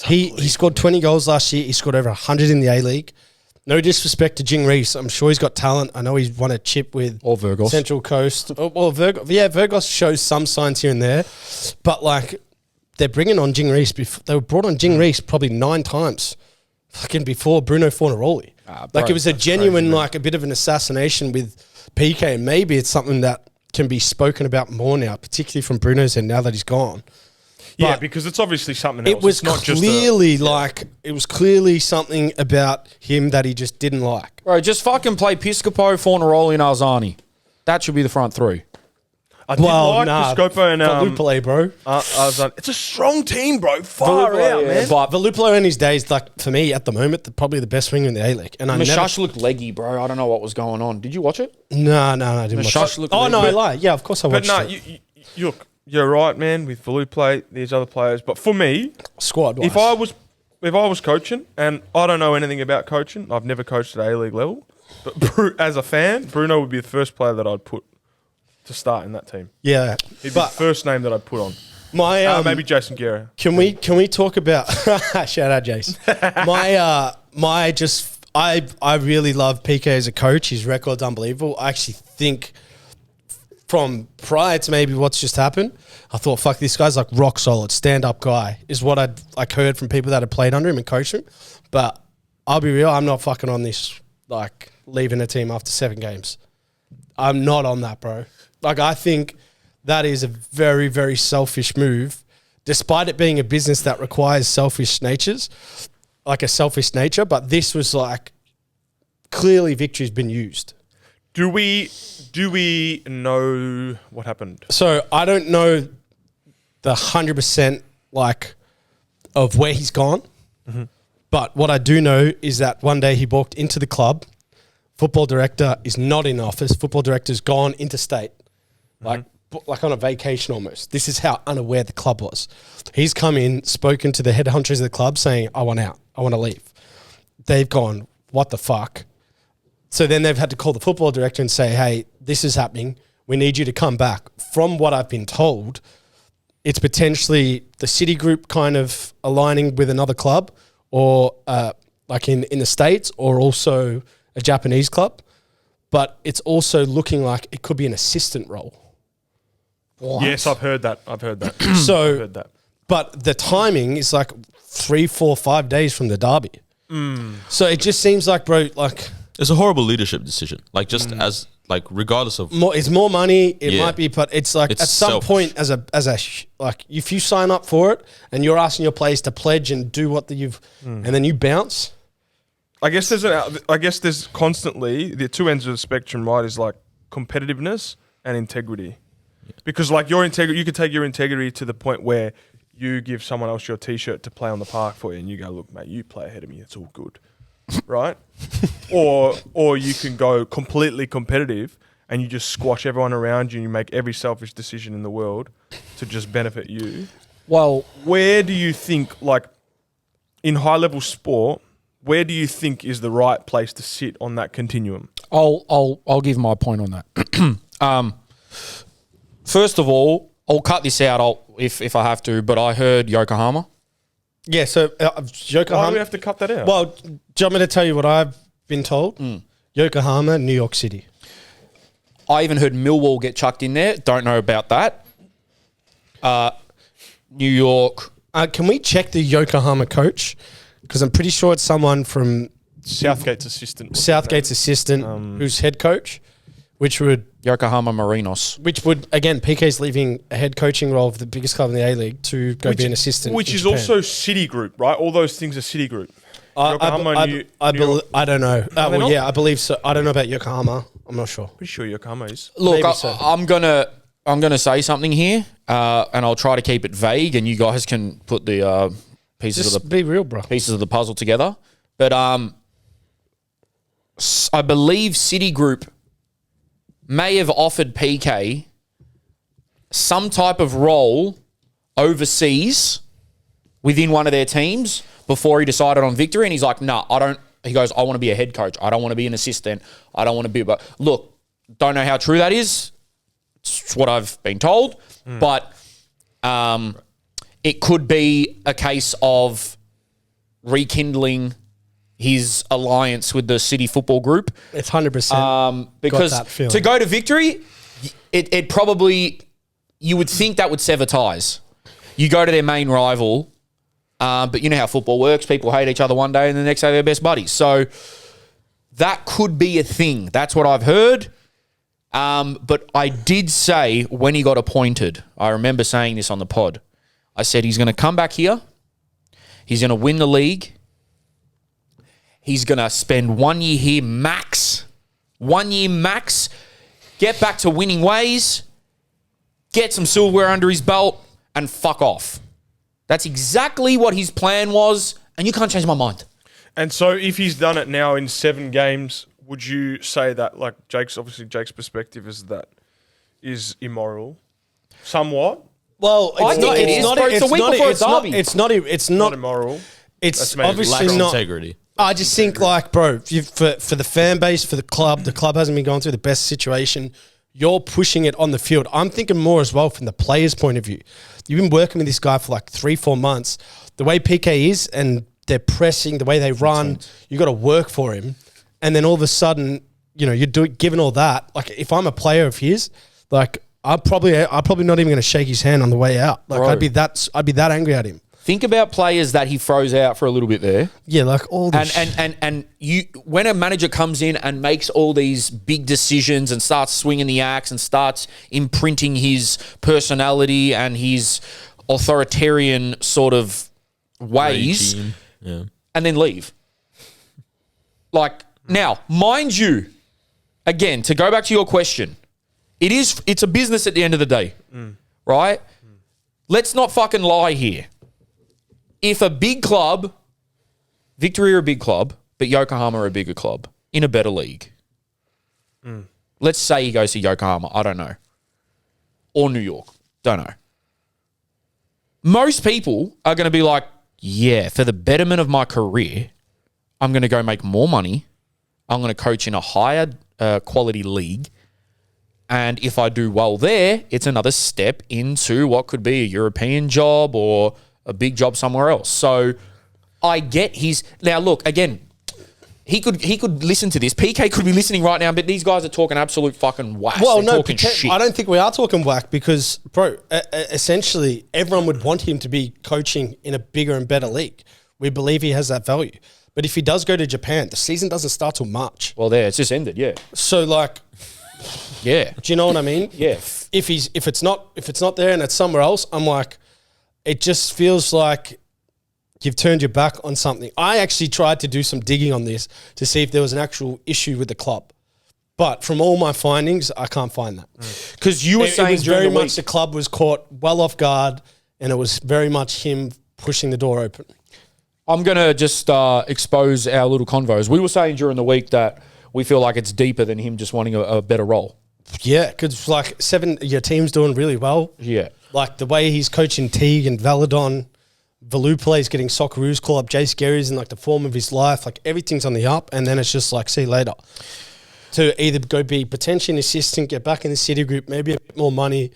He scored 20 goals last year. He scored over 100 in the A-League. No disrespect to Jing Reese. I'm sure he's got talent. I know he's won a chip with Or Virgos. Central Coast. Well, Virgos shows some signs here and there. But like, they're bringing on Jing Reese. They were brought on Jing Reese probably 9 times fucking before Bruno Fornaroli. Like it was a genuine, crazy, like a bit of an assassination with PK. And maybe it's something that can be spoken about more now, particularly from Bruno's end now that he's gone. Yeah, But because it's obviously something else. it was It's not clearly it was clearly something about him that he just didn't like. Bro, just fucking play Piscopo, Fornaroli, and Arzani. That should be the front three. I did like Piscopo and Valupale, bro. it's a strong team, bro. Far out, man. But Valupale in his days, like for me at the moment, probably the best winger in the A-League. And Mashash looked leggy, bro. I don't know what was going on. Did you watch it? No, I didn't watch Mashash it. looked Oh no, leggy. I lie. Yeah, of course I But watched no, it. you look, you're right, man. With Valupale, these other players. But for me, Squad wise. if I was coaching, and I don't know anything about coaching, I've never coached at A-League level. But as a fan, Bruno would be the first player that I'd put to start in that team. Yeah. He'd be But the first name that I'd put on. my Maybe Jason Guerra. Can we talk about shout out Jace. I really love PK as a coach. His record's unbelievable. I actually think from prior to maybe what's just happened, I thought, fuck, this guy's like rock solid, stand up guy is what I'd like heard from people that had played under him and coached him. But I'll be real, I'm not fucking on this like leaving a team after 7 games. I'm not on that, bro. Like I think that is a very, very selfish move, despite it being a business that requires selfish natures, like a selfish nature. But this was like clearly Victory's been used. Do we know what happened? So I don't know the 100% like of where he's gone, but what I do know is that one day he walked into the club. Football director is not in office. Football director's gone interstate, like on a vacation almost. This is how unaware the club was. He's come in, spoken to the head hunters of the club saying, I want out. I want to leave. They've gone, what the fuck? So then they've had to call the football director and say, hey, this is happening. We need you to come back. From what I've been told, it's potentially the City Group kind of aligning with another club or like in the States or also a Japanese club. But it's also looking like it could be an assistant role. What? Yes, I've heard that. I've heard that. So, I've heard that. but the timing is like 3, 4, 5 days from the derby. So it just seems like, bro, like It's a horrible leadership decision. Like just as like regardless of it's more money. It Yeah. might be, but it's like It's at some selfish. point like if you sign up for it and you're asking your players to pledge and do what and then you bounce. I guess there's constantly the two ends of the spectrum, right? Is like competitiveness and integrity. Because like your integrity, you could take your integrity to the point where you give someone else your T-shirt to play on the park for you, and you go, "Look, mate, you play ahead of me. It's all good." Right? or you can go completely competitive and you just squash everyone around you and you make every selfish decision in the world to just benefit you. Well, Where do you think, like, in high-level sport, where do you think is the right place to sit on that continuum? I'll give my point on that. First of all, I'll cut this out if I have to, but I heard Yokohama. Yeah, so Yokohama. Why do we have to cut that out? Well, do you want me to tell you what I've been told? Yokohama, New York City. I even heard Millwall get chucked in there. Don't know about that. New York. Can we check the Yokohama coach? Because I'm pretty sure it's someone from Southgate's assistant. who's head coach, which would Yokohama Marinos. again, PK's leaving a head coaching role of the biggest club in the A-League to go be an assistant. Which in is Japan. also Citigroup, right? All those things are Citigroup. I York. don't know. they not? Yeah, I believe so. I don't know about Yokohama. I'm not sure. Pretty sure Yokohama is. Look, Maybe so. I'm gonna say something here, and I'll try to keep it vague, and you guys can put the pieces Just of the be real, bro. pieces of the puzzle together. But I believe Citigroup may have offered PK some type of role overseas within one of their teams before he decided on victory. And he's like, nah, I don't. He goes, I want to be a head coach. I don't want to be an assistant. I don't want to be. But look, don't know how true that is. It's what I've been told. But it could be a case of rekindling his alliance with the City Football Group. It's 100%. Because that feeling. to go to victory, it probably, you would think that would sever ties. You go to their main rival, but you know how football works. People hate each other one day and the next day they're best buddies. So that could be a thing. That's what I've heard. But I did say when he got appointed, I remember saying this on the pod, I said he's going to come back here. He's going to win the league. He's going to spend 1 year here max. 1 year max. Get back to winning ways. Get some silverware under his belt and fuck off. That's exactly what his plan was, and you can't change my mind. And so if he's done it now in 7 games, would you say that, like Jake's perspective is that is immoral? Somewhat? Well, I think it is, bro. It's a week before a derby. It's not immoral. It's That's maybe obviously Lacks not. integrity. I just think, like, bro, for the fan base, for the club hasn't been going through the best situation. You're pushing it on the field. I'm thinking more as well from the player's point of view. You've been working with this guy for like 3-4 months. The way PK is and they're pressing, the way they run, you got to work for him. And then all of a sudden, you know, given all that, like if I'm a player of his, like I'm probably not even going to shake his hand on the way out. Like Bro. I'd be that angry at him. Think about players that he throws out for a little bit there. Yeah, like all this. And you, when a manager comes in and makes all these big decisions and starts swinging the axe and starts imprinting his personality and his authoritarian sort of ways, Regime. Yeah. and then leave. Like, now, mind you, again, to go back to your question, it's a business at the end of the day, right? Let's not fucking lie here. If a big club, Victory are a big club, but Yokohama are a bigger club in a better league. Let's say he goes to Yokohama, I don't know. Or New York, don't know. Most people are going to be like, yeah, for the betterment of my career, I'm going to go make more money. I'm going to coach in a higher quality league. And if I do well there, it's another step into what could be a European job or a big job somewhere else. So I get his... Now, look, again, he could listen to this. PK could be listening right now, but these guys are talking absolute fucking whack. Well, They're no, talking shit. I don't think we are talking whack because, bro, essentially everyone would want him to be coaching in a bigger and better league. We believe he has that value. But if he does go to Japan, the season doesn't start till March. Well, there, it's just ended, yeah. So, like... Yeah. Do you know what I mean? Yeah. If it's not there and it's somewhere else, I'm like, it just feels like you've turned your back on something. I actually tried to do some digging on this to see if there was an actual issue with the club. But from all my findings, I can't find that. Because you were It saying was during very the much week, the club was caught well off guard and it was very much him pushing the door open. I'm going to just expose our little convos. We were saying during the week that we feel like it's deeper than him just wanting a better role. Yeah, because like your team's doing really well. Yeah. Like the way he's coaching Teague and Valadon, Valupale's getting Socceroos call up, Jace Gary's in like the form of his life. Like everything's on the up, and then it's just like, see you later. To either go be potentially an assistant, get back in the City Group, maybe a bit more money.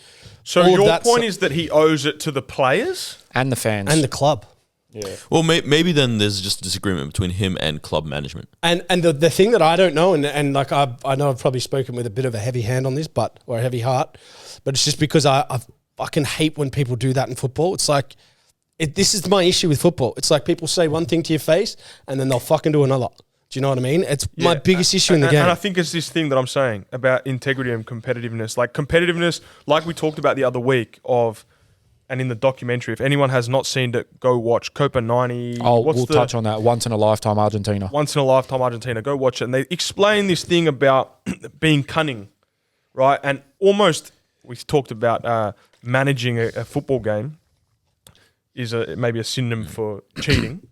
So your point is that he owes it to the players And the fans. And the club. yeah. Well, maybe then there's just a disagreement between him and club management. And the thing that I don't know, and like I know I've probably spoken with a bit of a heavy hand on this, or a heavy heart, but it's just because I fucking hate when people do that in football. It's like, this is my issue with football. It's like people say one thing to your face and then they'll fucking do another. Do you know what I mean? It's my biggest issue in the game. And I think it's this thing that I'm saying about integrity and competitiveness. Like competitiveness, like we talked about the other week and in the documentary, if anyone has not seen it, go watch COPA 90. We'll touch on that. Once in a lifetime Argentina. Once in a lifetime Argentina. Go watch it. And they explain this thing about being cunning, right? And almost, we talked about managing a football game is maybe a synonym for cheating.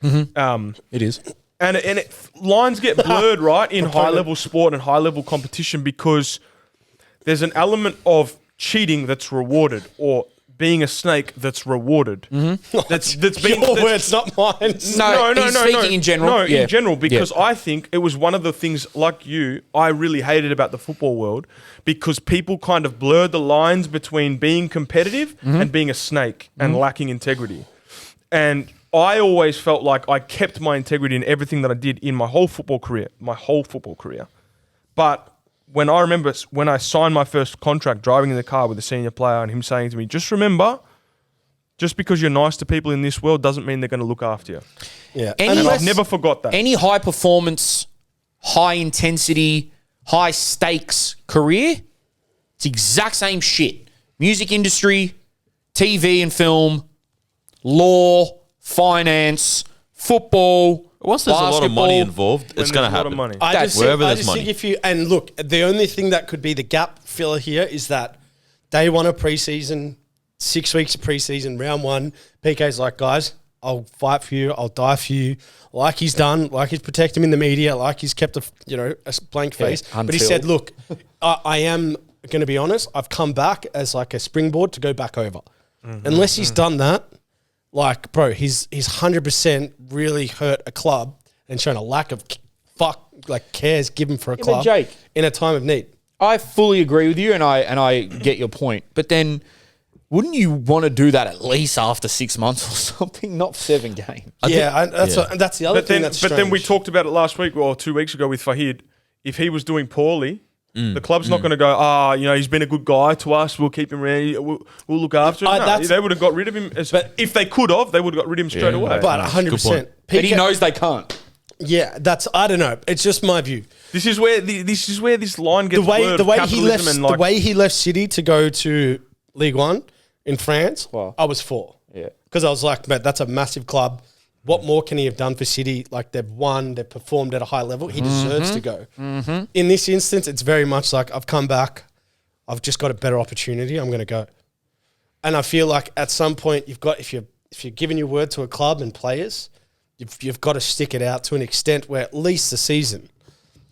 It is. And lines get blurred, right, in high-level sport and high-level competition because there's an element of cheating that's rewarded or being a snake that's rewarded. That's been your words, not mine. No, he's speaking in general. No, Yeah. in general, because Yeah. I think it was one of the things, like you, I really hated about the football world because people kind of blurred the lines between being competitive and being a snake and lacking integrity. And I always felt like I kept my integrity in everything that I did in my whole football career. But when I signed my first contract driving in the car with a senior player and him saying to me, just remember, just because you're nice to people in this world doesn't mean they're going to look after you. Yeah. Any- And I've never forgot that. Any high performance, high intensity, high stakes career, it's the exact same shit. Music industry, TV and film, law, finance, football. Once there's a lot of money basketball. involved, it's When going to there's a lot happen. of money. I just wherever think, there's money. think if you, and look, the only thing that could be the gap filler here is that day one of preseason, 6 weeks of preseason, round one, PK's like, guys, I'll fight for you, I'll die for you, like he's done, like he's protected him in the media, like he's kept a blank face. But he said, look, I am going to be honest, I've come back as like a springboard to go back over. Unless he's done that, like, bro, he's 100% really hurt a club and shown a lack of cares given for a club Jake, in a time of need. I fully agree with you, and I get your point. But then, wouldn't you want to do that at least after 6 months or something, not 7 games? That's the other thing that's But then we strange. talked about it last week or 2 weeks ago with Fahid. If he was doing poorly, the club's not going to go, he's been a good guy to us. We'll keep him around. We'll look after him. No, they would have got rid of him. But if they could have, they would have got rid of him straight away. But 100%. But he knows they can't. Yeah, I don't know. It's just my view. This is where this line gets blurred. The way he left City to go to League One in France, Wow. I was for. Yeah. Because I was like, man, that's a massive club. What more can he have done for City? Like, they've won, they've performed at a high level. He deserves to go. In this instance, it's very much like, I've come back, I've just got a better opportunity, I'm going to go. And I feel like at some point, if you're giving your word to a club and players, you've got to stick it out to an extent where at least the season,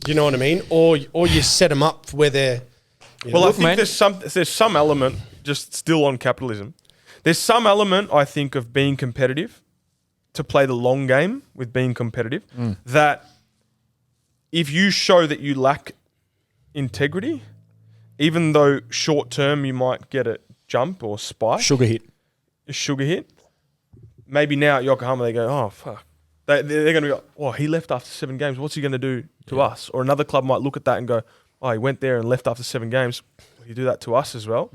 you know what I mean? Or you set them up where they're... I think there's some element, just still on capitalism, there's some element, I think, of being competitive, to play the long game with being competitive, that if you show that you lack integrity, even though short term you might get a jump or spike, Sugar hit. maybe now at Yokohama they go, oh, fuck. They're going to go, oh, he left after 7 games. What's he going to do to us? Or another club might look at that and go, oh, he went there and left after 7 games. You do that to us as well.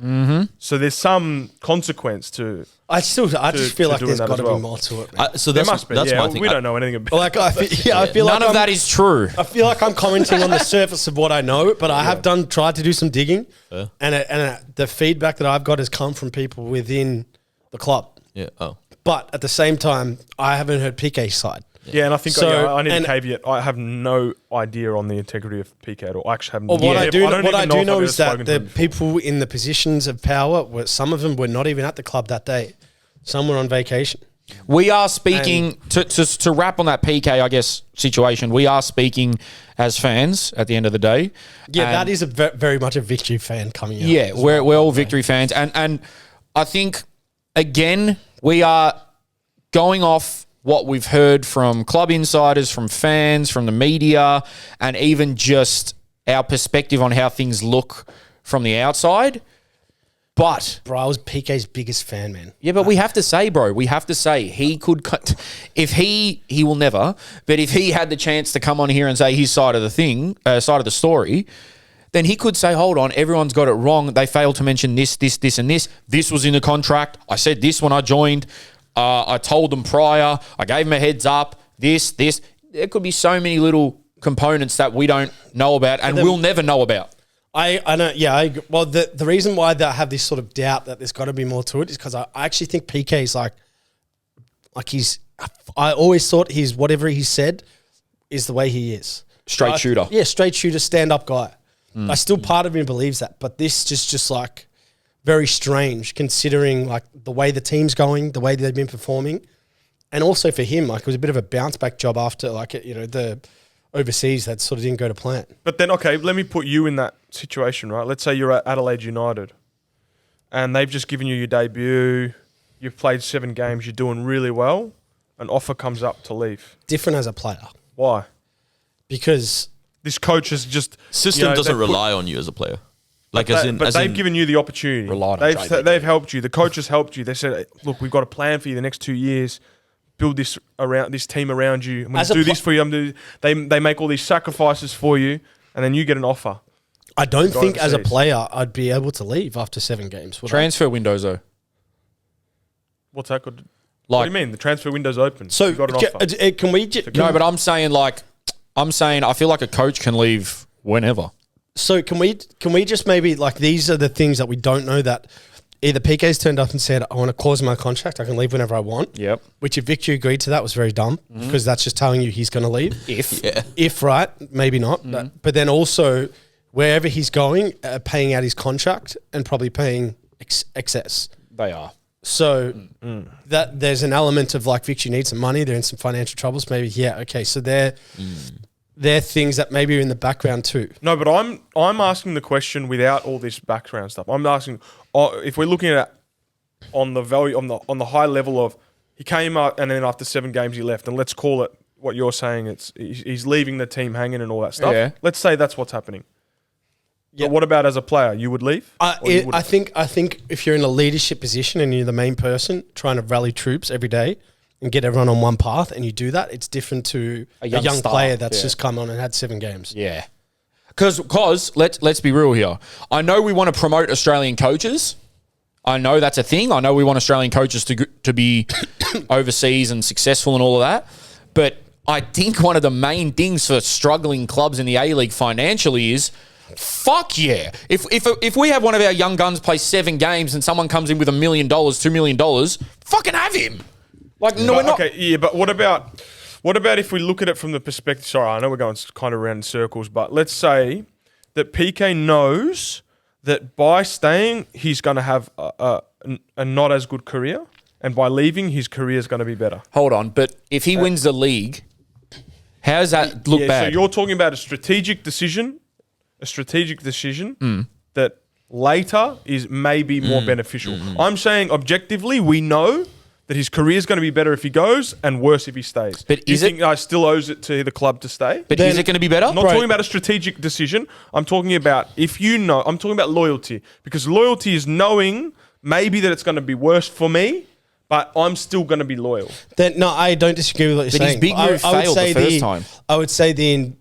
So there's some consequence to... I just feel like doing there's that got as to well. be more to it, man. So There that's must be. my thing. We don't know anything about Like, I feel like None of that is true. I feel like I'm commenting on the surface of what I know, but I have tried to do some digging, and the feedback that I've got has come from people within the club. Yeah. Oh. But at the same time, I haven't heard PK's side. Yeah, and I think So- I need and- a caveat. I have no idea on the integrity of PK at all. I actually haven't. Or what I do know if I've is that spoken to the him before. people in the positions of power, some of them were not even at the club that day. Some were on vacation. We are speaking to wrap on that PK, I guess, situation. We are speaking as fans at the end of the day. Yeah, And that is very much a victory fan coming out. yeah, we're all victory fans, and I think again we are going off what we've heard from club insiders, from fans, from the media, and even just our perspective on how things look from the outside. But Bro, I was PK's biggest fan, man. yeah, but we have to say, bro, he could cut if he will never, but if he had the chance to come on here and say his side of the thing, side of the story, then he could say, hold on, everyone's got it wrong. They failed to mention this, and this. This was in the contract. I said this when I joined. I told them prior. I gave them a heads up. This. There could be so many little components that we don't know about and we'll never know about. I know, yeah. I agree. Well, the reason why I have this sort of doubt that there's got to be more to it is because I actually think PK is like he's. I always thought he's whatever he said is the way he is. Straight shooter. Yeah, straight shooter, stand up guy. I still part of me believes that, but this just like very strange considering like the way the team's going, the way they've been performing, and also for him like it was a bit of a bounce back job after like the overseas that sort of didn't go to plan. But then, okay, let me put you in that situation, right? Let's say you're at Adelaide United and they've just given you your debut, you've played 7 games, you're doing really well, an offer comes up to leave. Different as a player. Why? Because this coach is just... System doesn't rely on you as a player. Like they've given you the opportunity. They've helped you. The coach has helped you. They said, look, we've got a plan for you the next 2 years. Build this team around you. I'm going to do this for you. They make all these sacrifices for you, and then you get an offer. I don't think as a player I'd be able to leave after 7 games. Transfer windows though. What's that good? Like, what do you mean? The transfer window's open. So you got an offer. Can we? No, but I'm saying I feel like a coach can leave whenever. So can we just maybe like these are the things that we don't know that either PK's turned up and said I want to clause in my contract, I can leave whenever I want. Yep. Which if Victor agreed to that was very dumb because that's just telling you he's going to leave. If right, maybe not. But then also wherever he's going, paying out his contract and probably paying excess. They are. So that there's an element of like Victor needs some money. They're in some financial troubles. Maybe okay. So they're things that maybe are in the background too. No, but I'm asking the question without all this background stuff. I'm asking if we're looking at on the value on the high level of he came out and then after 7 games he left, and let's call it what you're saying. He's leaving the team hanging and all that stuff. Yeah. Let's say that's what's happening. Yeah. But what about as a player? You would leave? I think if you're in a leadership position and you're the main person trying to rally troops every day and get everyone on one path, and you do that, it's different to a young star, player that's just come on and had 7 games. Yeah. Because let's be real here. I know we want to promote Australian coaches. I know that's a thing. I know we want Australian coaches to be overseas and successful and all of that. But I think one of the main things for struggling clubs in the A-League financially is, fuck yeah. If we have one of our young guns play 7 games and someone comes in with $1 million, $2 million, fucking have him. Like, no, we're not. Okay, yeah, but what about if we look at it from the perspective... Sorry, I know we're going kind of around in circles, but let's say that PK knows that by staying, he's going to have a not as good career, and by leaving, his career is going to be better. Hold on, but if he wins the league, how does that look bad? So you're talking about a strategic decision that later is maybe more beneficial. I'm saying objectively, we know that his career is going to be better if he goes and worse if he stays. But do you think I still owes it to the club to stay? But is it going to be better? I'm not talking about a strategic decision. I'm talking about I'm talking about loyalty, because loyalty is knowing maybe that it's going to be worse for me, but I'm still going to be loyal. No, I don't disagree with what you're saying. His big move failed the first time. I would say the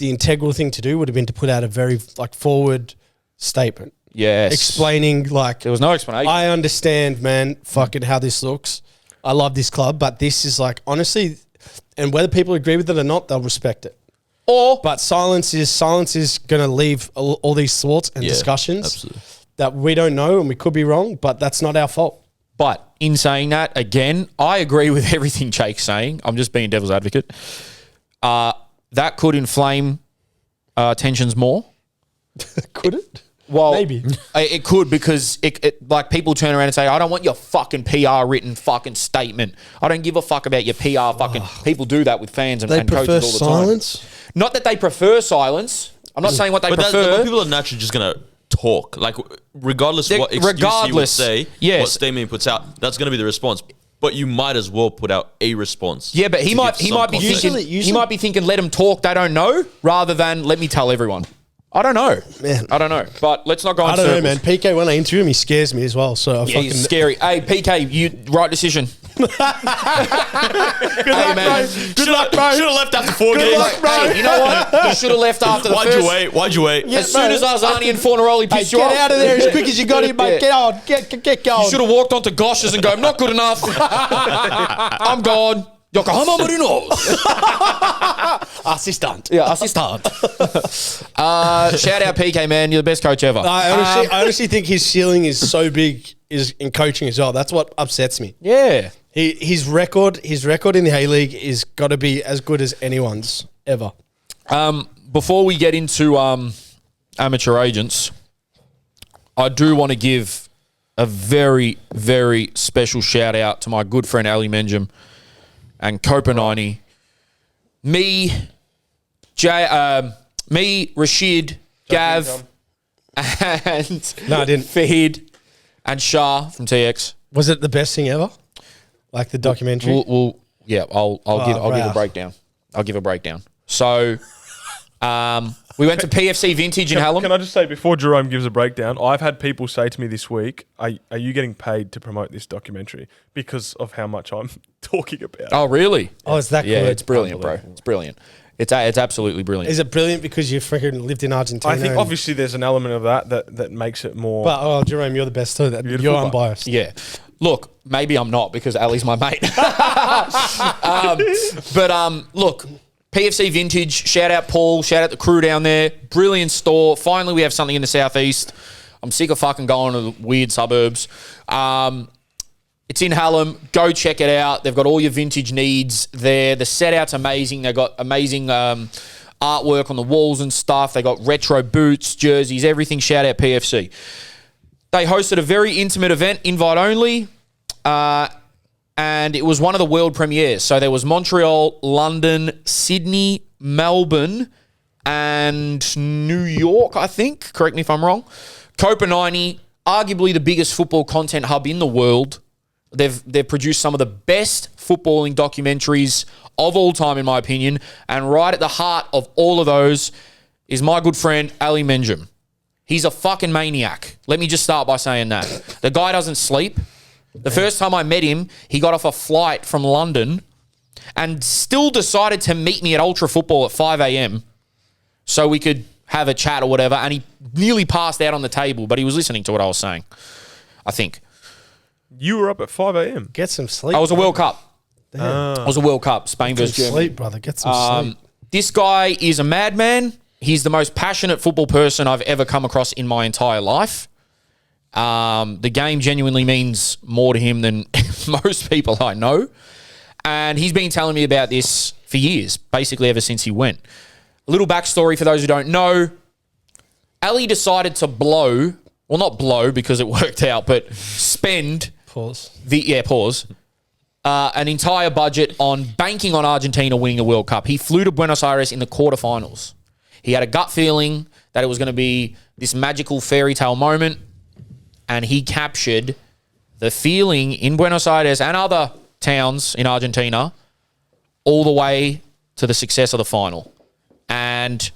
integral thing to do would have been to put out a very forward statement. Yes. Explaining there was no explanation. I understand, man, fucking how this looks. I love this club, but this is honestly, and whether people agree with it or not, they'll respect it. But silence is going to leave all these thoughts and discussions absolutely. that we don't know, and we could be wrong, but that's not our fault. But in saying that, again, I agree with everything Jake's saying. I'm just being devil's advocate. That could inflame tensions more. Could it? Well, Maybe. It could, because it like people turn around and say, I don't want your fucking PR written fucking statement. I don't give a fuck about your PR fucking. People do that with fans and They coaches prefer all the time. silence. Not that they prefer silence. I'm not saying what they But prefer. people are naturally just gonna talk, like regardless They're- what excuse he would regardless, say, yes. what statement he puts out, that's gonna be the response. But you might as well put out a response. Yeah, but he to might give be some thinking context. he might be thinking, let them talk, they don't know, rather than let me tell everyone. I don't know. Man. I don't know. But let's not go on I don't know, circles. man. PK, when I interview him, he scares me as well. So I Yeah, he's scary. Hey, PK, you right decision. Good luck, man. bro. Good luck, bro. Should have left after 4 games. luck, bro. Hey, you know what? You should have left after the Why'd first. you wait? Why'd you wait? As soon as Arzani and Fornaroli Hey, pissed you get off, out of there as quick as you got here, mate. Yeah. Get on. Get going. you should have walked onto Gosh's and go, not good enough. I'm gone. Yokohama Marinos. Assistant. Yeah, assistant. Shout out PK, man. You're the best coach ever. I honestly think his ceiling is so big is in coaching as well. That's what upsets me. Yeah. His record in the A-League is got to be as good as anyone's ever. Before we get into amateur agents, I do want to give a very, very special shout out to my good friend Ali Menjum and COPA 90. Me, Rashid, Gav, and No, I didn't. Fahid and Shah from TX. Was it the best thing ever? Like the documentary? I'll give wow. a breakdown. I'll give a breakdown. So, we went to PFC Vintage in Hallam. Can I just say, before Jerome gives a breakdown, I've had people say to me this week, are you getting paid to promote this documentary? Because of how much I'm talking about it. Oh, really? Oh, it's that Yeah, good. it's brilliant, bro. It's brilliant. It's absolutely brilliant. Is it brilliant because you freaking lived in Argentina? I think and- obviously there's an element of that makes it more... But, Jerome, you're the best too. Beautiful, You're but- unbiased. Yeah. Look, maybe I'm not because Ali's my mate. Look, PFC Vintage, shout out Paul, shout out the crew down there. Brilliant store. Finally, we have something in the southeast. I'm sick of fucking going to the weird suburbs. It's in Hallam. Go check it out. They've got all your vintage needs there. The set out's amazing. They've got amazing artwork on the walls and stuff. They got retro boots, jerseys, everything. Shout out PFC. They hosted a very intimate event, invite only, and it was one of the world premieres. So there was Montreal, London, Sydney, Melbourne, and New York, I think. Correct me if I'm wrong. COPA 90, arguably the biggest football content hub in the world. They've produced some of the best footballing documentaries of all time, in my opinion. And right at the heart of all of those is my good friend, Ali Menjum. He's a fucking maniac. Let me just start by saying that. The guy doesn't sleep. The first time I met him, he got off a flight from London and still decided to meet me at Ultra Football at 5 a.m. so we could have a chat or whatever. And he nearly passed out on the table, but he was listening to what I was saying, I think. You were up at 5 a.m. Get some sleep. I was a World Cup. Damn. I was a World Cup, Spain Get versus some Germany. sleep, brother. Get some sleep. This guy is a madman. He's the most passionate football person I've ever come across in my entire life. The game genuinely means more to him than most people I know. And he's been telling me about this for years, basically ever since he went. A little backstory for those who don't know. Ali decided to blow, well, not blow because it worked out, but spend Pause. an entire budget on banking on Argentina winning the World Cup. He flew to Buenos Aires in the quarterfinals. He had a gut feeling that it was going to be this magical fairy tale moment, and he captured the feeling in Buenos Aires and other towns in Argentina all the way to the success of the final. And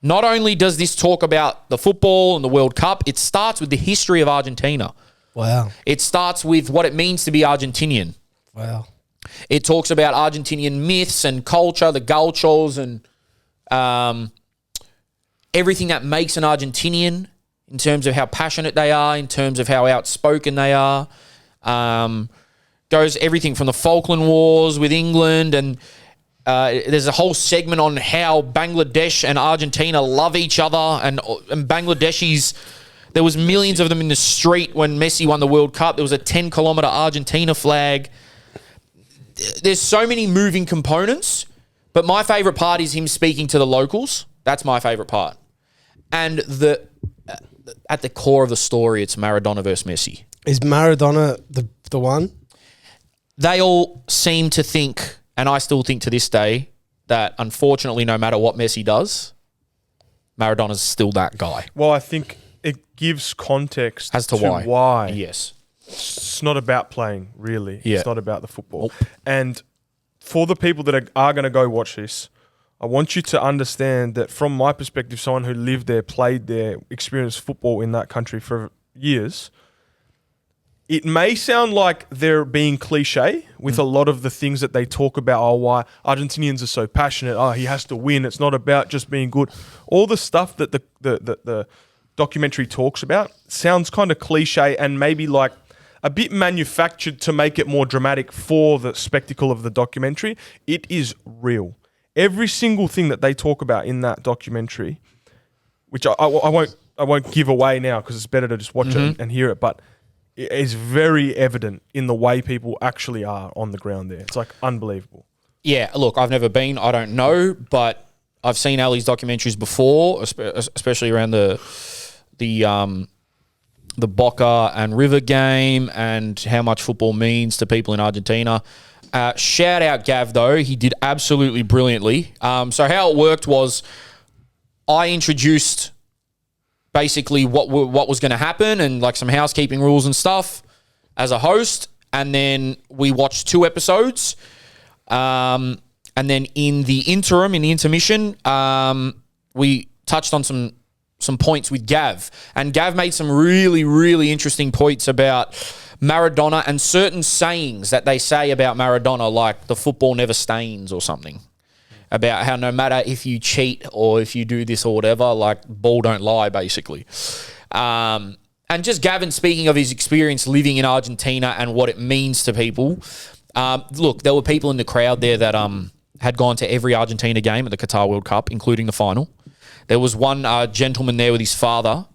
not only does this talk about the football and the World Cup, it starts with the history of Argentina. Wow. It starts with what it means to be Argentinian. Wow. It talks about Argentinian myths and culture, the gauchos, and everything that makes an Argentinian in terms of how passionate they are, in terms of how outspoken they are. Goes everything from the Falkland Wars with England, and there's a whole segment on how Bangladesh and Argentina love each other, and Bangladeshis, there was millions of them in the street when Messi won the World Cup. There was a 10-kilometer Argentina flag. There's so many moving components, but my favourite part is him speaking to the locals. That's my favourite part. And at the core of the story, it's Maradona versus Messi. Is Maradona the one? They all seem to think, and I still think to this day, that unfortunately, no matter what Messi does, Maradona's still that guy. Well, I think it gives context As to why. Yes. It's not about playing, really. Yeah. It's not about the football. And for the people that are going to go watch this, I want you to understand that from my perspective, someone who lived there, played there, experienced football in that country for years, it may sound like they're being cliche with a lot of the things that they talk about. Oh, why Argentinians are so passionate. Oh, he has to win. It's not about just being good. All the stuff that the documentary talks about sounds kind of cliche and maybe like a bit manufactured to make it more dramatic for the spectacle of the documentary. It is real. Every single thing that they talk about in that documentary, which I won't give away now because it's better to just watch it and hear it, but it is very evident in the way people actually are on the ground there. It's like unbelievable. Yeah, look, I've never been. I don't know, but I've seen Ali's documentaries before, especially around the Boca and River game and how much football means to people in Argentina. Shout out Gav, though. He did absolutely brilliantly. So how it worked was I introduced basically what was going to happen and like some housekeeping rules and stuff as a host. And then we watched 2 episodes. And then in the interim, in the intermission, we touched on some points with Gav. And Gav made some really, really interesting points about Maradona and certain sayings that they say about Maradona, like the football never stains or something. About how no matter if you cheat or if you do this or whatever, like ball don't lie, basically. And just Gavin speaking of his experience living in Argentina and what it means to people. Look, there were people in the crowd there that had gone to every Argentina game at the Qatar World Cup, including the final. There was one gentleman there with his father,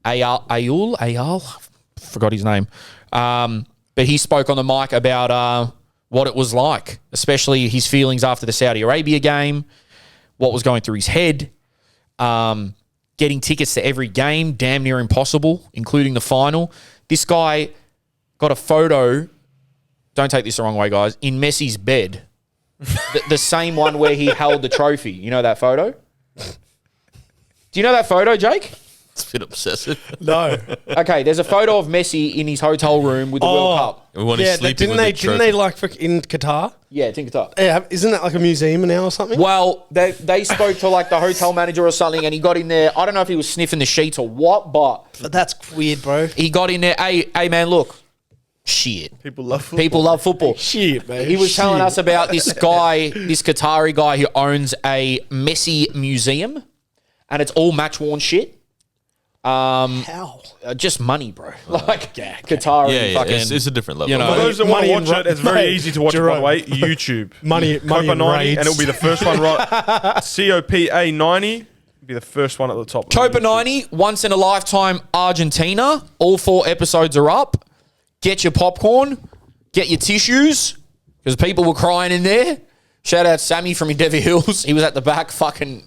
Ayal, forgot his name. But he spoke on the mic about what it was like, especially his feelings after the Saudi Arabia game, what was going through his head, getting tickets to every game, damn near impossible, including the final. This guy got a photo, don't take this the wrong way, guys, in Messi's bed. the same one where he held the trophy. You know that photo? Do you know that photo, Jake? It's a bit obsessive. No. Okay, there's a photo of Messi in his hotel room with the World Cup. When he's sleeping with the didn't trophy. they like in Qatar? Yeah, it's in Qatar. Yeah, isn't that like a museum now or something? Well, they spoke to like the hotel manager or something, and he got in there. I don't know if he was sniffing the sheets or what, but That's weird, bro. he got in there. Hey man, look, shit. People love football. People love football. Shit, man. He was telling us about this guy, this Qatari guy who owns a Messi museum, and it's all match-worn shit. How? Just money, bro. Like Qatari fucking... It's a different level. You know, For those that want to Money watch and it, it's very mate, easy to watch it, by the way. YouTube. Money COPA and 90, raids. and it'll be the first one right. COPA 90 will be the first one at the top. COPA 90, once in a lifetime Argentina. All 4 episodes are up. Get your popcorn. Get your tissues. Because people were crying in there. Shout out Sammy from Endeavour Hills. He was at the back fucking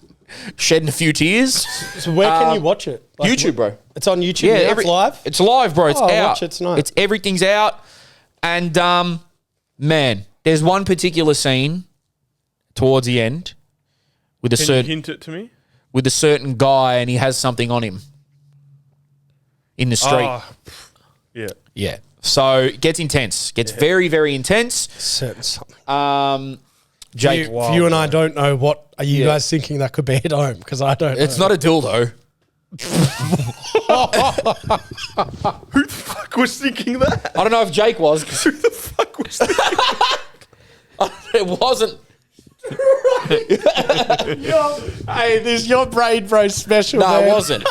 shedding a few tears. So where can you watch it? Like, YouTube, bro. It's on YouTube. Yeah, it's live. It's live, bro. It's I'll out. watch it tonight. Everything's out. And man, there's one particular scene towards the end with Can you hint it to me? with a certain guy, and he has something on him in the street. Yeah. Yeah. So it gets intense. Gets very, very intense. Certain something. Jake, For you and I don't know what are you guys thinking that could be at home because I don't. it's know. not a dildo. Who the fuck was thinking that? I don't know if Jake was. Who the fuck was thinking It wasn't. Hey, this your brain, bro. Special. No, man. it wasn't.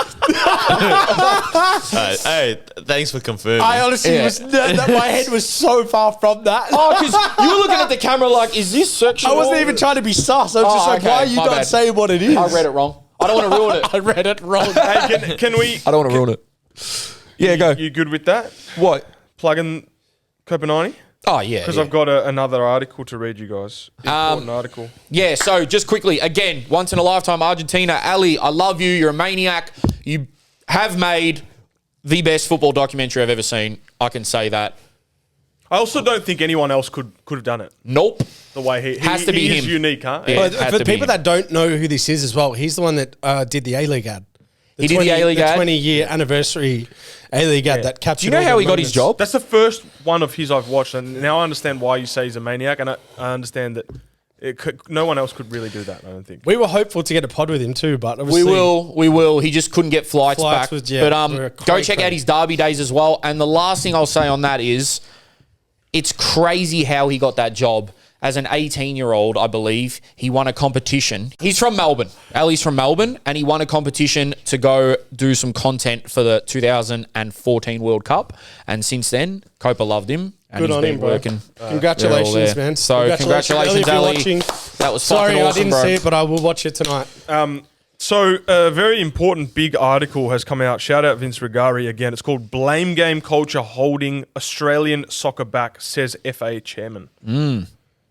Hey, thanks for confirming. I honestly Yeah. was. My head was so far from that. Oh, because you were looking at the camera like, is this sexual? I wasn't even trying to be sus. I was just like, okay, why are you my not bad. saying what it is? I read it wrong. I don't want to ruin it. I read it wrong. Hey, can we? I don't want to ruin it. Yeah, go. You good with that? What? Plug in COPA 90? Oh, yeah. Because yeah. I've got another article to read you guys. Important article. Yeah, so just quickly, again, once in a lifetime Argentina. Ali, I love you. You're a maniac. You have made the best football documentary I've ever seen. I can say that. I also don't think anyone else could have done it. Nope. The way he Has to be is him. unique, huh? Yeah. But it had for to the be people him. that don't know who this is as well, he's the one that did the A-League ad. He did the A-League ad? 20-year anniversary A-League ad that captured. Do you know all how the he got his moments. job? That's the first one of his I've watched, and now I understand why you say he's a maniac, and I understand that no one else could really do that, I don't think. We were hopeful to get a pod with him too, but We obviously will. He just couldn't get flights back. was- yeah, but were go check out his Derby days as well. And the last thing I'll say on that is, it's crazy how he got that job. As an 18-year-old, I believe, he won a competition. He's from Melbourne. Ali's from Melbourne, and he won a competition to go do some content for the 2014 World Cup. And since then, COPA loved him, and Good he's on been him, bro. working. Congratulations, They're all there. man. So congratulations, if you're Ali. watching. That was Sorry, fucking awesome, I didn't bro. see it, but I will watch it tonight. So a very important big article has come out. Shout out Vince Rigari again. It's called "Blame Game Culture Holding Australian Soccer Back," says FA Chairman.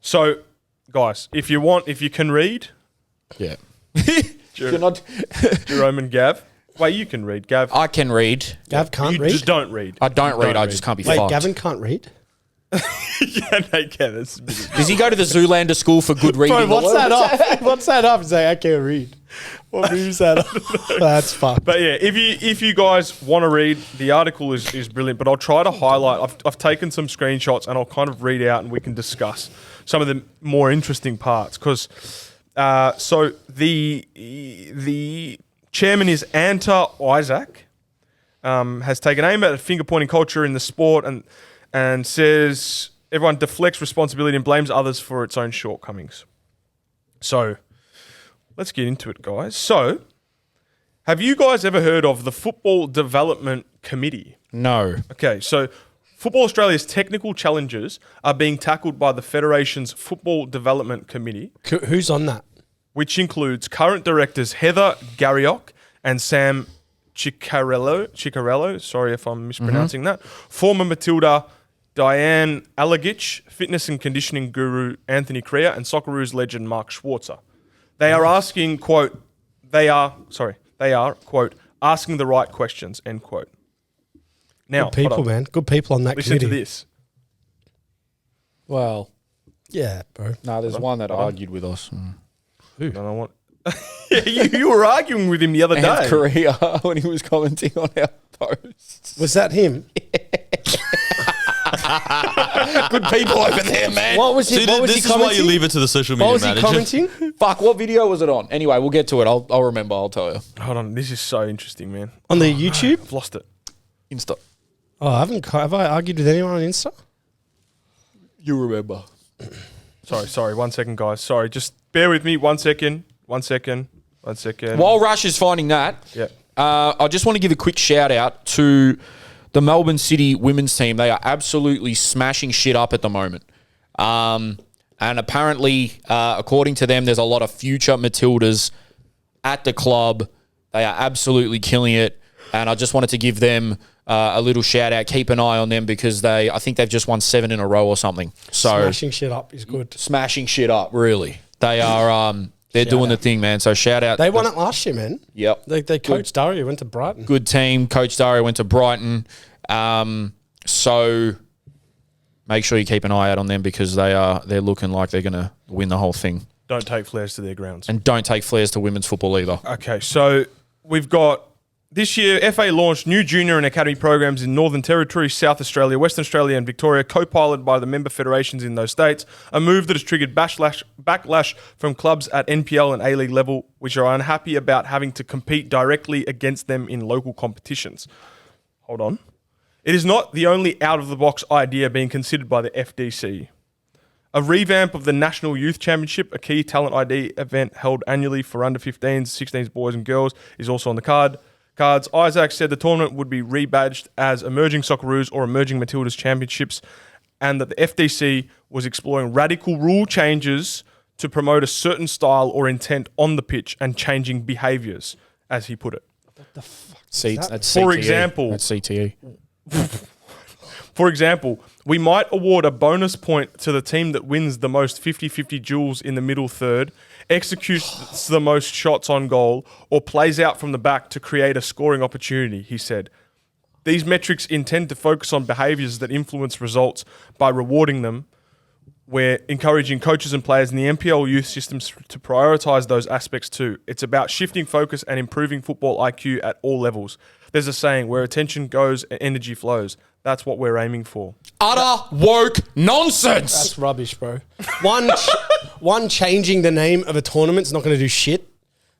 So, guys, if you can read, Yeah. Jerome and Gav. Wait, you can read, Gav. I can read. Gav can't You read. just don't read. I don't read. I just can't be Wait, fucked. Gavin can't read. Yeah, no, Gav. That's a bit- Does he go to the Zoolander school for good reading? Bro, what's that up? What's that up? He's like, I can't read. What moves that up? That's fucked. But yeah, if you guys want to read, the article is brilliant. But I'll try to highlight. I've taken some screenshots and I'll kind of read out and we can discuss some of the more interesting parts. Because so the chairman is Anta Isaac, has taken aim at finger pointing culture in the sport and says everyone deflects responsibility and blames others for its own shortcomings. So let's get into it, guys. So, have you guys ever heard of the Football Development Committee? No. Okay, so Football Australia's technical challenges are being tackled by the Federation's Football Development Committee, Who's on that? which includes current directors Heather Garriock and Sam Ciccarello, sorry if I'm mispronouncing that, former Matilda Diane Alagich, fitness and conditioning guru Anthony Crea, and Socceroos legend Mark Schwarzer. They are asking, quote, quote, asking the right questions, end quote. Now, Good people, hold on. man. Good people on that Listen committee. to this. Well, Yeah, bro. no, there's one that argued with us. No, I want. Yeah, you were arguing with him the other North day. Korea when he was commenting on our posts. Was that him? Good people over there, man. What was See, he? What was this he is why commenting? you leave it to the social What media was he manager. commenting? Fuck, what video was it on? Anyway, we'll get to it. I'll remember. I'll tell you. Hold on, this is so interesting, man. On the YouTube? I've lost it. Insta. Oh, have I argued with anyone on Insta? You remember. Sorry. 1 second, guys. Sorry, just bear with me. 1 second. While Rush is finding that, Yeah. I just want to give a quick shout out to the Melbourne City women's team. They are absolutely smashing shit up at the moment. And apparently, according to them, there's a lot of future Matildas at the club. They are absolutely killing it. And I just wanted to give them a little shout out. Keep an eye on them because I think they've just won 7 in a row or something. So Smashing shit up is good. smashing shit up, really. They are they're doing the thing, man. So shout out. They won it last year, man. Yep. They coached Dario, went to Brighton. Good team. Coach Dario went to Brighton. So make sure you keep an eye out on them because they're looking like they're going to win the whole thing. Don't take flares to their grounds. And don't take flares to women's football either. Okay, so we've got this year, FA launched new junior and academy programs in Northern Territory, South Australia, Western Australia and Victoria, co-piloted by the member federations in those states, a move that has triggered backlash from clubs at NPL and A-League level, which are unhappy about having to compete directly against them in local competitions. Hold on. It is not the only out-of-the-box idea being considered by the FDC. A revamp of the National Youth Championship, a key talent ID event held annually for under 15s, 16s boys and girls, is also on the cards. Isaac said the tournament would be rebadged as Emerging Socceroos or Emerging Matildas Championships, and that the FDC was exploring radical rule changes to promote a certain style or intent on the pitch and changing behaviours, as he put it. That's For CTE. example- That's CTE. For example, we might award a bonus point to the team that wins the most 50-50 duels in the middle third executes the most shots on goal, or plays out from the back to create a scoring opportunity, he said. These metrics intend to focus on behaviours that influence results by rewarding them. We're encouraging coaches and players in the NPL youth systems to prioritise those aspects too. It's about shifting focus and improving football IQ at all levels. There's a saying, where attention goes, energy flows. That's what we're aiming for. Utter woke nonsense. That's rubbish, bro. One, changing the name of a tournament is not going to do shit.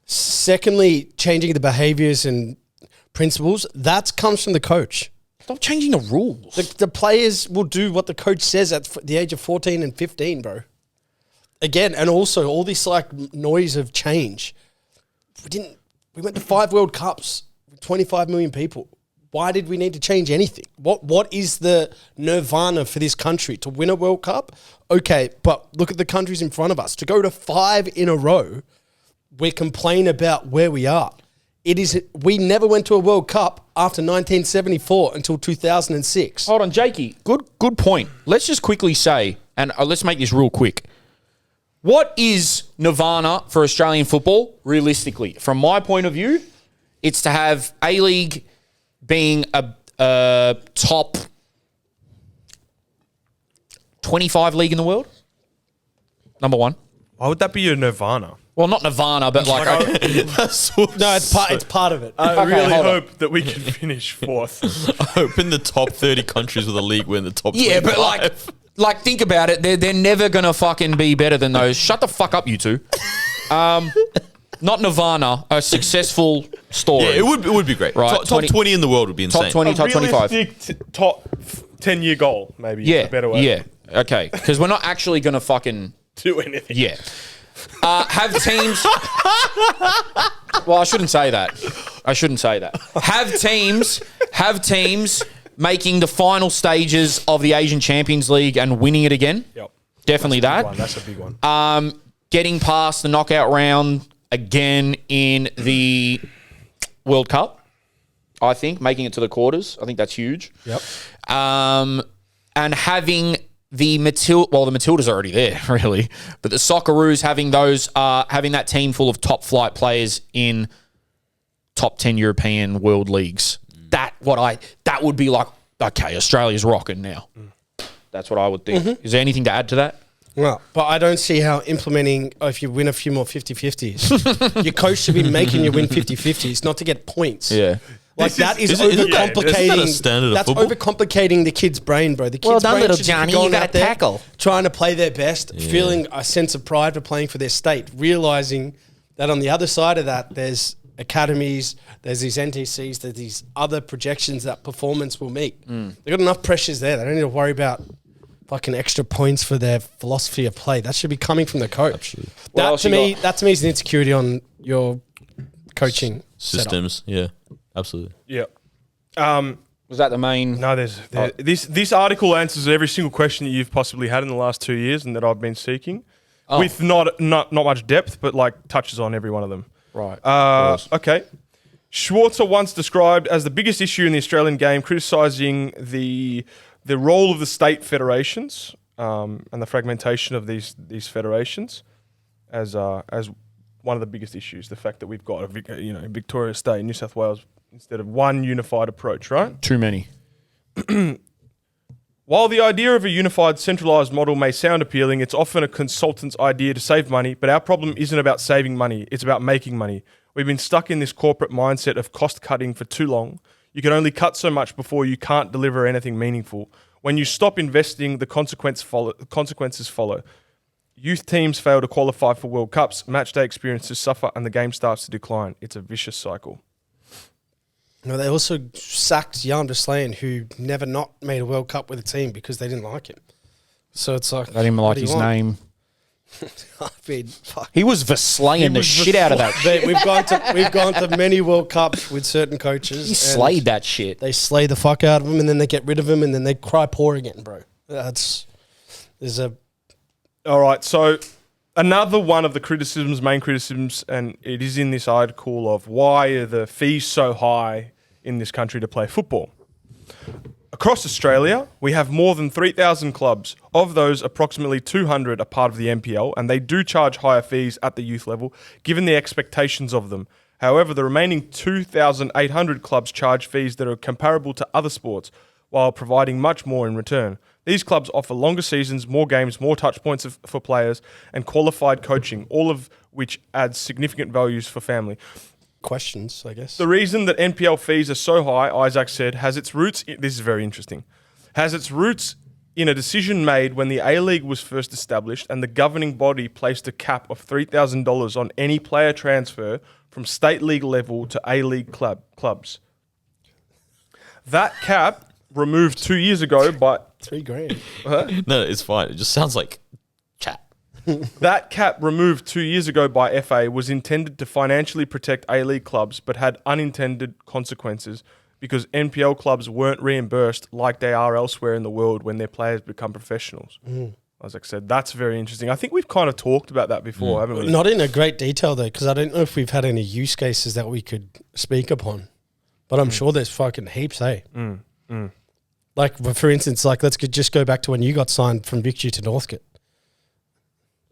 Secondly, changing the behaviours and principles, that comes from the coach. Stop changing the rules. The players will do what the coach says at the age of 14 and 15, bro. Again, and also all this like noise of change. We went to 5 World Cups with 25 million people. Why did we need to change anything? What is the nirvana for this country? To win a World Cup? Okay, but look at the countries in front of us. To go to 5 in a row, we complain about where we are. We never went to a World Cup after 1974 until 2006. Hold on, Jakey. Good point. Let's just quickly say, and let's make this real quick. What is nirvana for Australian football, realistically? From my point of view, it's to have A-League being a top 25 league in the world. Number one. Why would that be your nirvana? Well, not nirvana, but like... No, it's part of it. I really hold hope that we can finish 4th. I hope in the top 30 countries with the league we're in the top 25. Yeah, but like think about it. They're never going to fucking be better than those. Shut the fuck up, you two. Not nirvana, a successful story. Yeah, it would be great. Right, Top 20 in the world would be insane. Top 20, top 25. Top 10-year goal, maybe. Yeah, Is a better way. yeah. Okay, because we're not actually going to fucking... Do anything. Yeah. Have teams... Well, I shouldn't say that. Have teams making the final stages of the Asian Champions League and winning it again. Yep. Definitely That's a big one. Getting past the knockout round again in the World Cup, I think. Making it to the quarters. I think that's huge. Yep. And having... the Matildas are already there, really. But the Socceroos having that team full of top flight players in top 10 European world leagues. That would be like, okay, Australia's rocking now. That's what I would think. Mm-hmm. Is there anything to add to that? Well, but I don't see how implementing, if you win a few more 50-50s, your coach should be making you win 50-50s, not to get points. Yeah. Like that is isn't that overcomplicating. a standard of That's football? overcomplicating the kid's brain, bro. The kid's Well done, brain little should just be Johnny. going You gotta out there, tackle. trying to play their best, feeling a sense of pride for playing for their state, realizing that on the other side of that, there's academies, there's these NTCs, there's these other projections that performance will meet. They've got enough pressures there. They don't need to worry about fucking extra points for their philosophy of play. That should be coming from the coach. Absolutely. That to me is an insecurity on your coaching Systems, yeah. Absolutely. Yeah. Was that the main... No, this article answers every single question that you've possibly had in the last 2 years and that I've been seeking, with not much depth, but like touches on every one of them. Right. Okay. Schwarzer once described as the biggest issue in the Australian game, criticising the role of the state federations and the fragmentation of these federations as one of the biggest issues. The fact that we've got Victoria State, New South Wales, instead of one unified approach, right? Too many. While the idea of a unified, centralised model may sound appealing, it's often a consultant's idea to save money, but our problem isn't about saving money, it's about making money. We've been stuck in this corporate mindset of cost-cutting for too long. You can only cut so much before you can't deliver anything meaningful. When you stop investing, the consequences follow. Youth teams fail to qualify for World Cups, matchday experiences suffer, and the game starts to decline. It's a vicious cycle. No, they also sacked Jan Verslaen, who never not made a World Cup with a team because they didn't like him. So it's like... They didn't like his name. I mean, fuck. He was Verslaying the shit out of that. We've gone to many World Cups with certain coaches. He slayed that shit. They slay the fuck out of him, and then they get rid of him, and then they cry poor again, bro. All right, so another one of the main criticisms, and it is in this article, of why are the fees so high in this country to play football. Across Australia, we have more than 3,000 clubs. Of those, approximately 200 are part of the NPL, and they do charge higher fees at the youth level, given the expectations of them. However, the remaining 2,800 clubs charge fees that are comparable to other sports, while providing much more in return. These clubs offer longer seasons, more games, more touch points for players, and qualified coaching, all of which adds significant values for family. Questions, I guess. The reason that NPL fees are so high, Isaac said, has its roots, this is very interesting, has its roots in a decision made when the A-League was first established and the governing body placed a cap of $3,000 on any player transfer from state league level to A-League clubs. That cap removed 2 years ago by... $3,000. No, it's fine. It just sounds like chat. That cap removed 2 years ago by FA was intended to financially protect A-League clubs but had unintended consequences because NPL clubs weren't reimbursed like they are elsewhere in the world when their players become professionals. As I said, that's very interesting. I think we've kind of talked about that before, haven't we? Not in a great detail, though, because I don't know if we've had any use cases that we could speak upon. But I'm sure there's fucking heaps, hey? Like, for instance, like let's just go back to when you got signed from Victory to Northcote.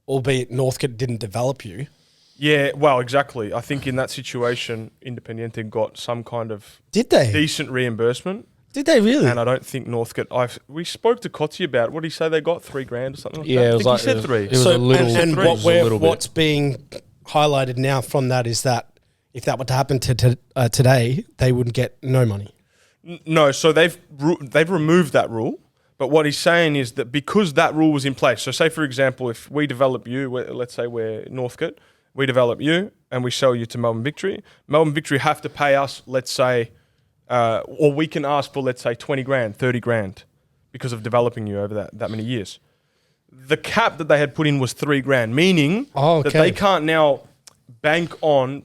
Albeit Northcote didn't develop you. Yeah, well, exactly. I think in that situation, Independiente got some kind of Did they? decent reimbursement. Did they really? And I don't think Northcote... We spoke to Cotti about it. What did he say? They got $3,000 or something like Yeah, that? it I was think like- he said it was- three. it was a little- and Three. what It was a little bit. what's being highlighted now from that is that if that were to happen to today, they would get no money. No, so they've removed that rule. But what he's saying is that because that rule was in place, so say, for example, if we develop you, let's say we're Northcote, we develop you and we sell you to Melbourne Victory have to pay us, let's say, or we can ask for, let's say, 20 grand, 30 grand because of developing you over that many years. The cap that they had put in was $3,000, meaning that they can't now bank on,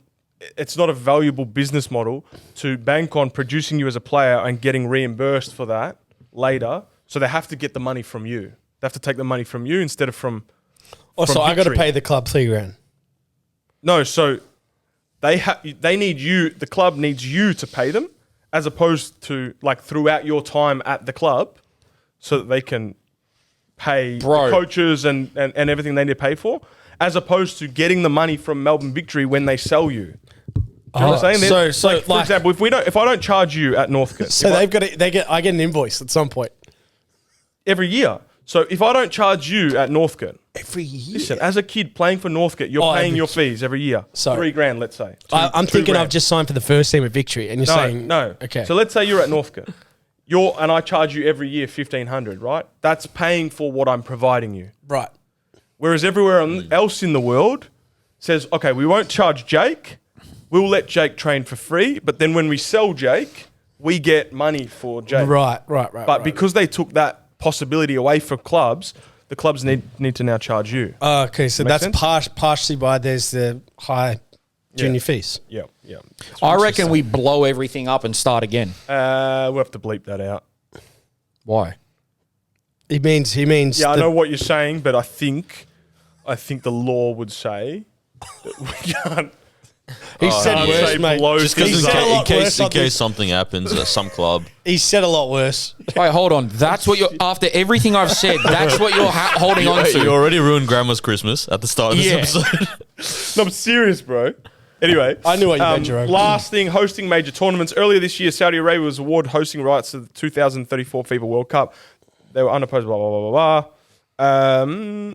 it's not a valuable business model to bank on producing you as a player and getting reimbursed for that later. So they have to get the money from you. They have to take the money from you instead of from So I got to Victory. pay the club $3,000. No, so they need you, the club needs you to pay them as opposed to like throughout your time at the club so that they can pay the coaches and everything they need to pay for, as opposed to getting the money from Melbourne Victory when they sell you. Do you know what I'm saying? So like, for example, if I don't charge you at Northcote, So I get an invoice at some point. every year. So if I don't charge you at Northcote, Every year. listen, as a kid playing for Northcote, you're paying every- your fees every year. Sorry. $3,000, let's say. I'm thinking I've just signed for the first team at Victory, and you're saying No. Okay. So let's say you're at Northcote. And I charge you every year $1,500, right? That's paying for what I'm providing you. right. Whereas everywhere else in the world says, okay, we won't charge Jake. We'll let Jake train for free. But then when we sell Jake, we get money for Jake. Right. But because they took that possibility away from clubs, the clubs need to now charge you. Okay, so Make that's sense? partially why there's the high junior fees. Yeah. I reckon we blow everything up and start again. We'll have to bleep that out. Why? He means. Yeah, I know what you're saying, but I think the law would say that we can't. He said I'd worse, say mate. below Just He because said a in lot case worse, I in case think. something happens at some club. He said a lot worse. Wait, hold on. That's what you're after everything I've said. That's what you're holding on You to. already ruined Grandma's Christmas at the start of this Yeah. episode. No, I'm serious, bro. Anyway, I knew what you meant, Jerome. Last thing, hosting major tournaments. Earlier this year, Saudi Arabia was awarded hosting rights to the 2034 FIFA World Cup. They were unopposed, blah, blah, blah, blah, blah.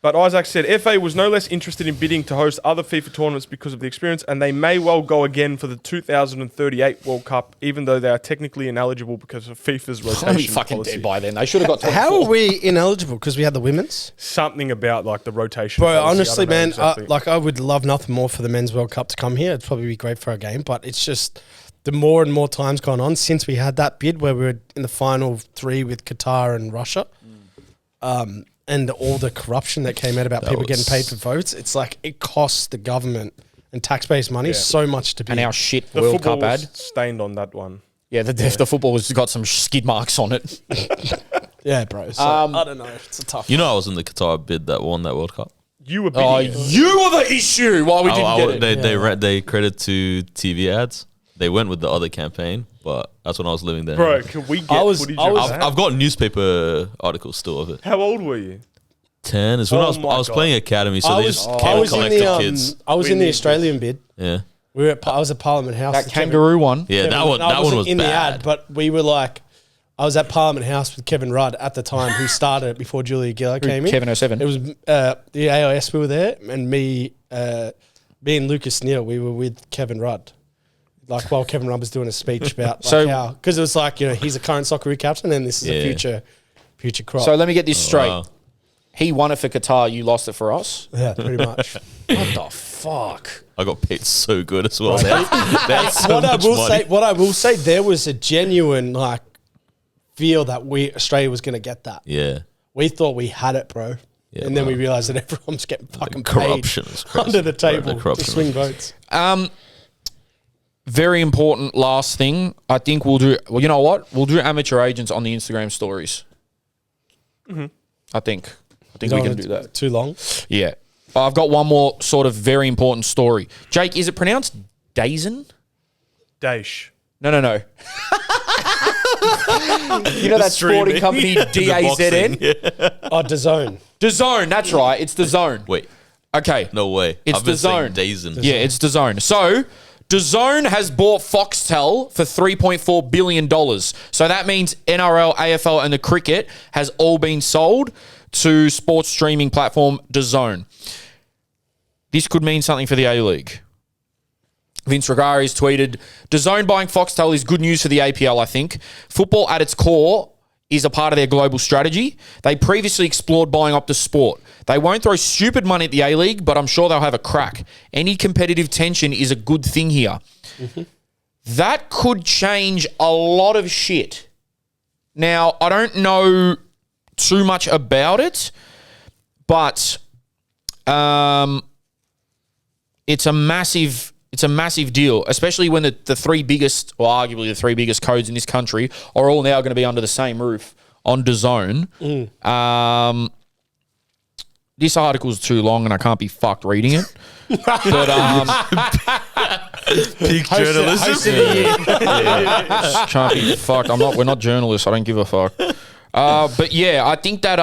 But Isaac said FA was no less interested in bidding to host other FIFA tournaments because of the experience, and they may well go again for the 2038 World Cup, even though they are technically ineligible because of FIFA's rotation I'll be fucking policy. dead by then. They should have got 24. How are we ineligible? Because we had the women's? Something about like the rotation Bro, policy, honestly, I don't know man, exactly. I would love nothing more for the Men's World Cup to come here. It'd probably be great for our game, but it's just the more and more time's gone on since we had that bid where we were in the final three with Qatar and Russia. And all the corruption that came out about That people getting was- paid for votes, it's like it costs the government and taxpayers money so much to be. And our shit The World football Cup was ad. stained on that one. Yeah, the football has got some skid marks on it. Yeah, bro. So, I don't know. It's a tough. You know, I was in the Qatar bid that won that World Cup. You were bidding Oh, it. you were the issue. Why we didn't get it? They credit to TV ads. They went with the other campaign, but that's when I was living there. Bro, can we get footage of that? I've got newspaper articles still of it. How old were you? 10 is when I was playing academy, so they just collected kids. I was in the Australian bid. Yeah. I was at Parliament House. That kangaroo one. Yeah, that one was in bad. the ad, but we were like, I was at Parliament House with Kevin Rudd at the time, who started it before Julia Gillard came in. Kevin 07. It was the AIS, we were there, and me and Lucas Neal, we were with Kevin Rudd. Like while Kevin Rudd was doing a speech about how, because it was like, he's a current Socceroo captain and this is a future crop. So let me get this straight. Wow. He won it for Qatar. You lost it for us. Yeah, pretty much. What the fuck? I got paid so good as well. That's so what I will say, there was a genuine feel that Australia was going to get that. Yeah. We thought we had it, bro. Yeah, and then we realized that everyone's getting fucking corruption paid is crazy. under the table to swing votes. Very important last thing. I think we'll do. Well, you know what? We'll do amateur agents on the Instagram stories. Mm-hmm. I think we can do that. Too long? Yeah. I've got one more sort of very important story. Jake, is it pronounced DAZN? Daesh. No. You know that sporting company, DAZN? Oh, DAZN. DAZN, that's right. It's DAZN. Wait. Okay. No way. It's I've been saying DAZN. DAZN. Yeah, it's DAZN. So, DAZN has bought Foxtel for $3.4 billion. So that means NRL, AFL, and the cricket has all been sold to sports streaming platform DAZN. This could mean something for the A-League. Vince Regari's tweeted, DAZN buying Foxtel is good news for the APL, I think. Football at its core is a part of their global strategy. They previously explored buying Optus Sport. They won't throw stupid money at the A-League, but I'm sure they'll have a crack. Any competitive tension is a good thing here. Mm-hmm. That could change a lot of shit. Now, I don't know too much about it, but it's a massive deal, especially when the three biggest, or arguably the three biggest codes in this country are all now going to be under the same roof on DAZN. This article's too long and I can't be fucked reading it. But Peak journalism. Can't be fucked. We're not journalists. I don't give a fuck. But yeah, I think that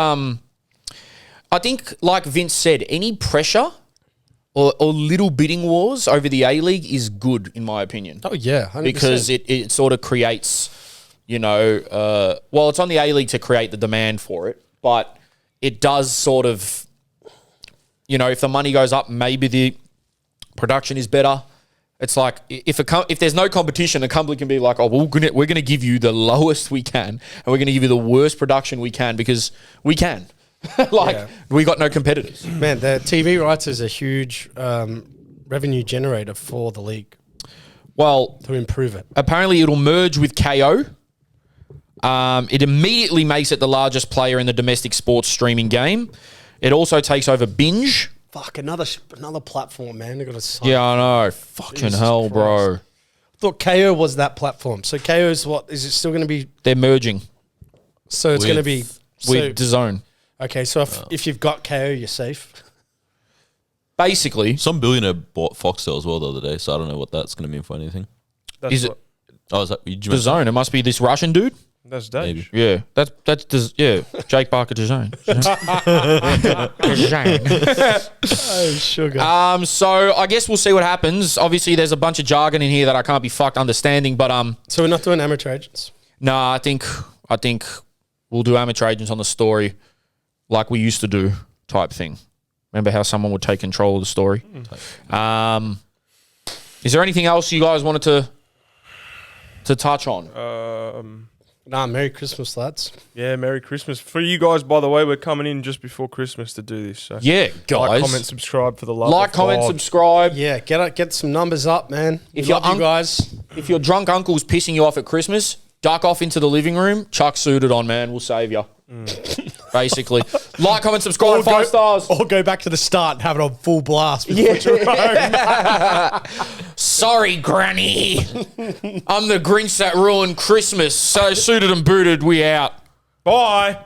like Vince said, any pressure or little bidding wars over the A-League is good, in my opinion. Oh, yeah, 100%. Because it sort of creates, well, it's on the A-League to create the demand for it, but it does sort of, if the money goes up, maybe the production is better. It's like if there's no competition, the company can be like, oh, we're going to give you the lowest we can, and we're going to give you the worst production we can because we can. We got no competitors. Man, the TV rights is a huge revenue generator for the league. Well, to improve it. Apparently it'll merge with KO. It immediately makes it the largest player in the domestic sports streaming game. It also takes over Binge. Fuck, another platform, man. They got to sign. Yeah, I know. Fucking hell, bro. I thought KO was that platform. So KO is what? Is it still going to be? They're merging. So it's going to be with DAZN. Okay, so if you've got KO, you're safe. Basically. Some billionaire bought Foxtel as well the other day, so I don't know what that's going to mean for anything. Is it? Oh, is that DAZN? It must be this Russian dude. That's Dave. Yeah, that's Jake Barker DAZN. Oh, sugar. So I guess we'll see what happens. Obviously, there's a bunch of jargon in here that I can't be fucked understanding, but So we're not doing amateur agents. No, I think we'll do amateur agents on the story like we used to do type thing. Remember how someone would take control of the story? Is there anything else you guys wanted to touch on? Merry Christmas, lads. Yeah, Merry Christmas. For you guys, by the way, we're coming in just before Christmas to do this. So yeah, guys. Like, comment, subscribe for the love of God. Subscribe. Yeah, get some numbers up, man. If you guys. If your drunk uncle's pissing you off at Christmas, duck off into the living room, chuck suited on, man. We'll save you. Basically. Like, comment, subscribe, 5 stars. Or go back to the start and have it on full blast. Sorry, Granny. I'm the Grinch that ruined Christmas. So suited and booted, we out. Bye.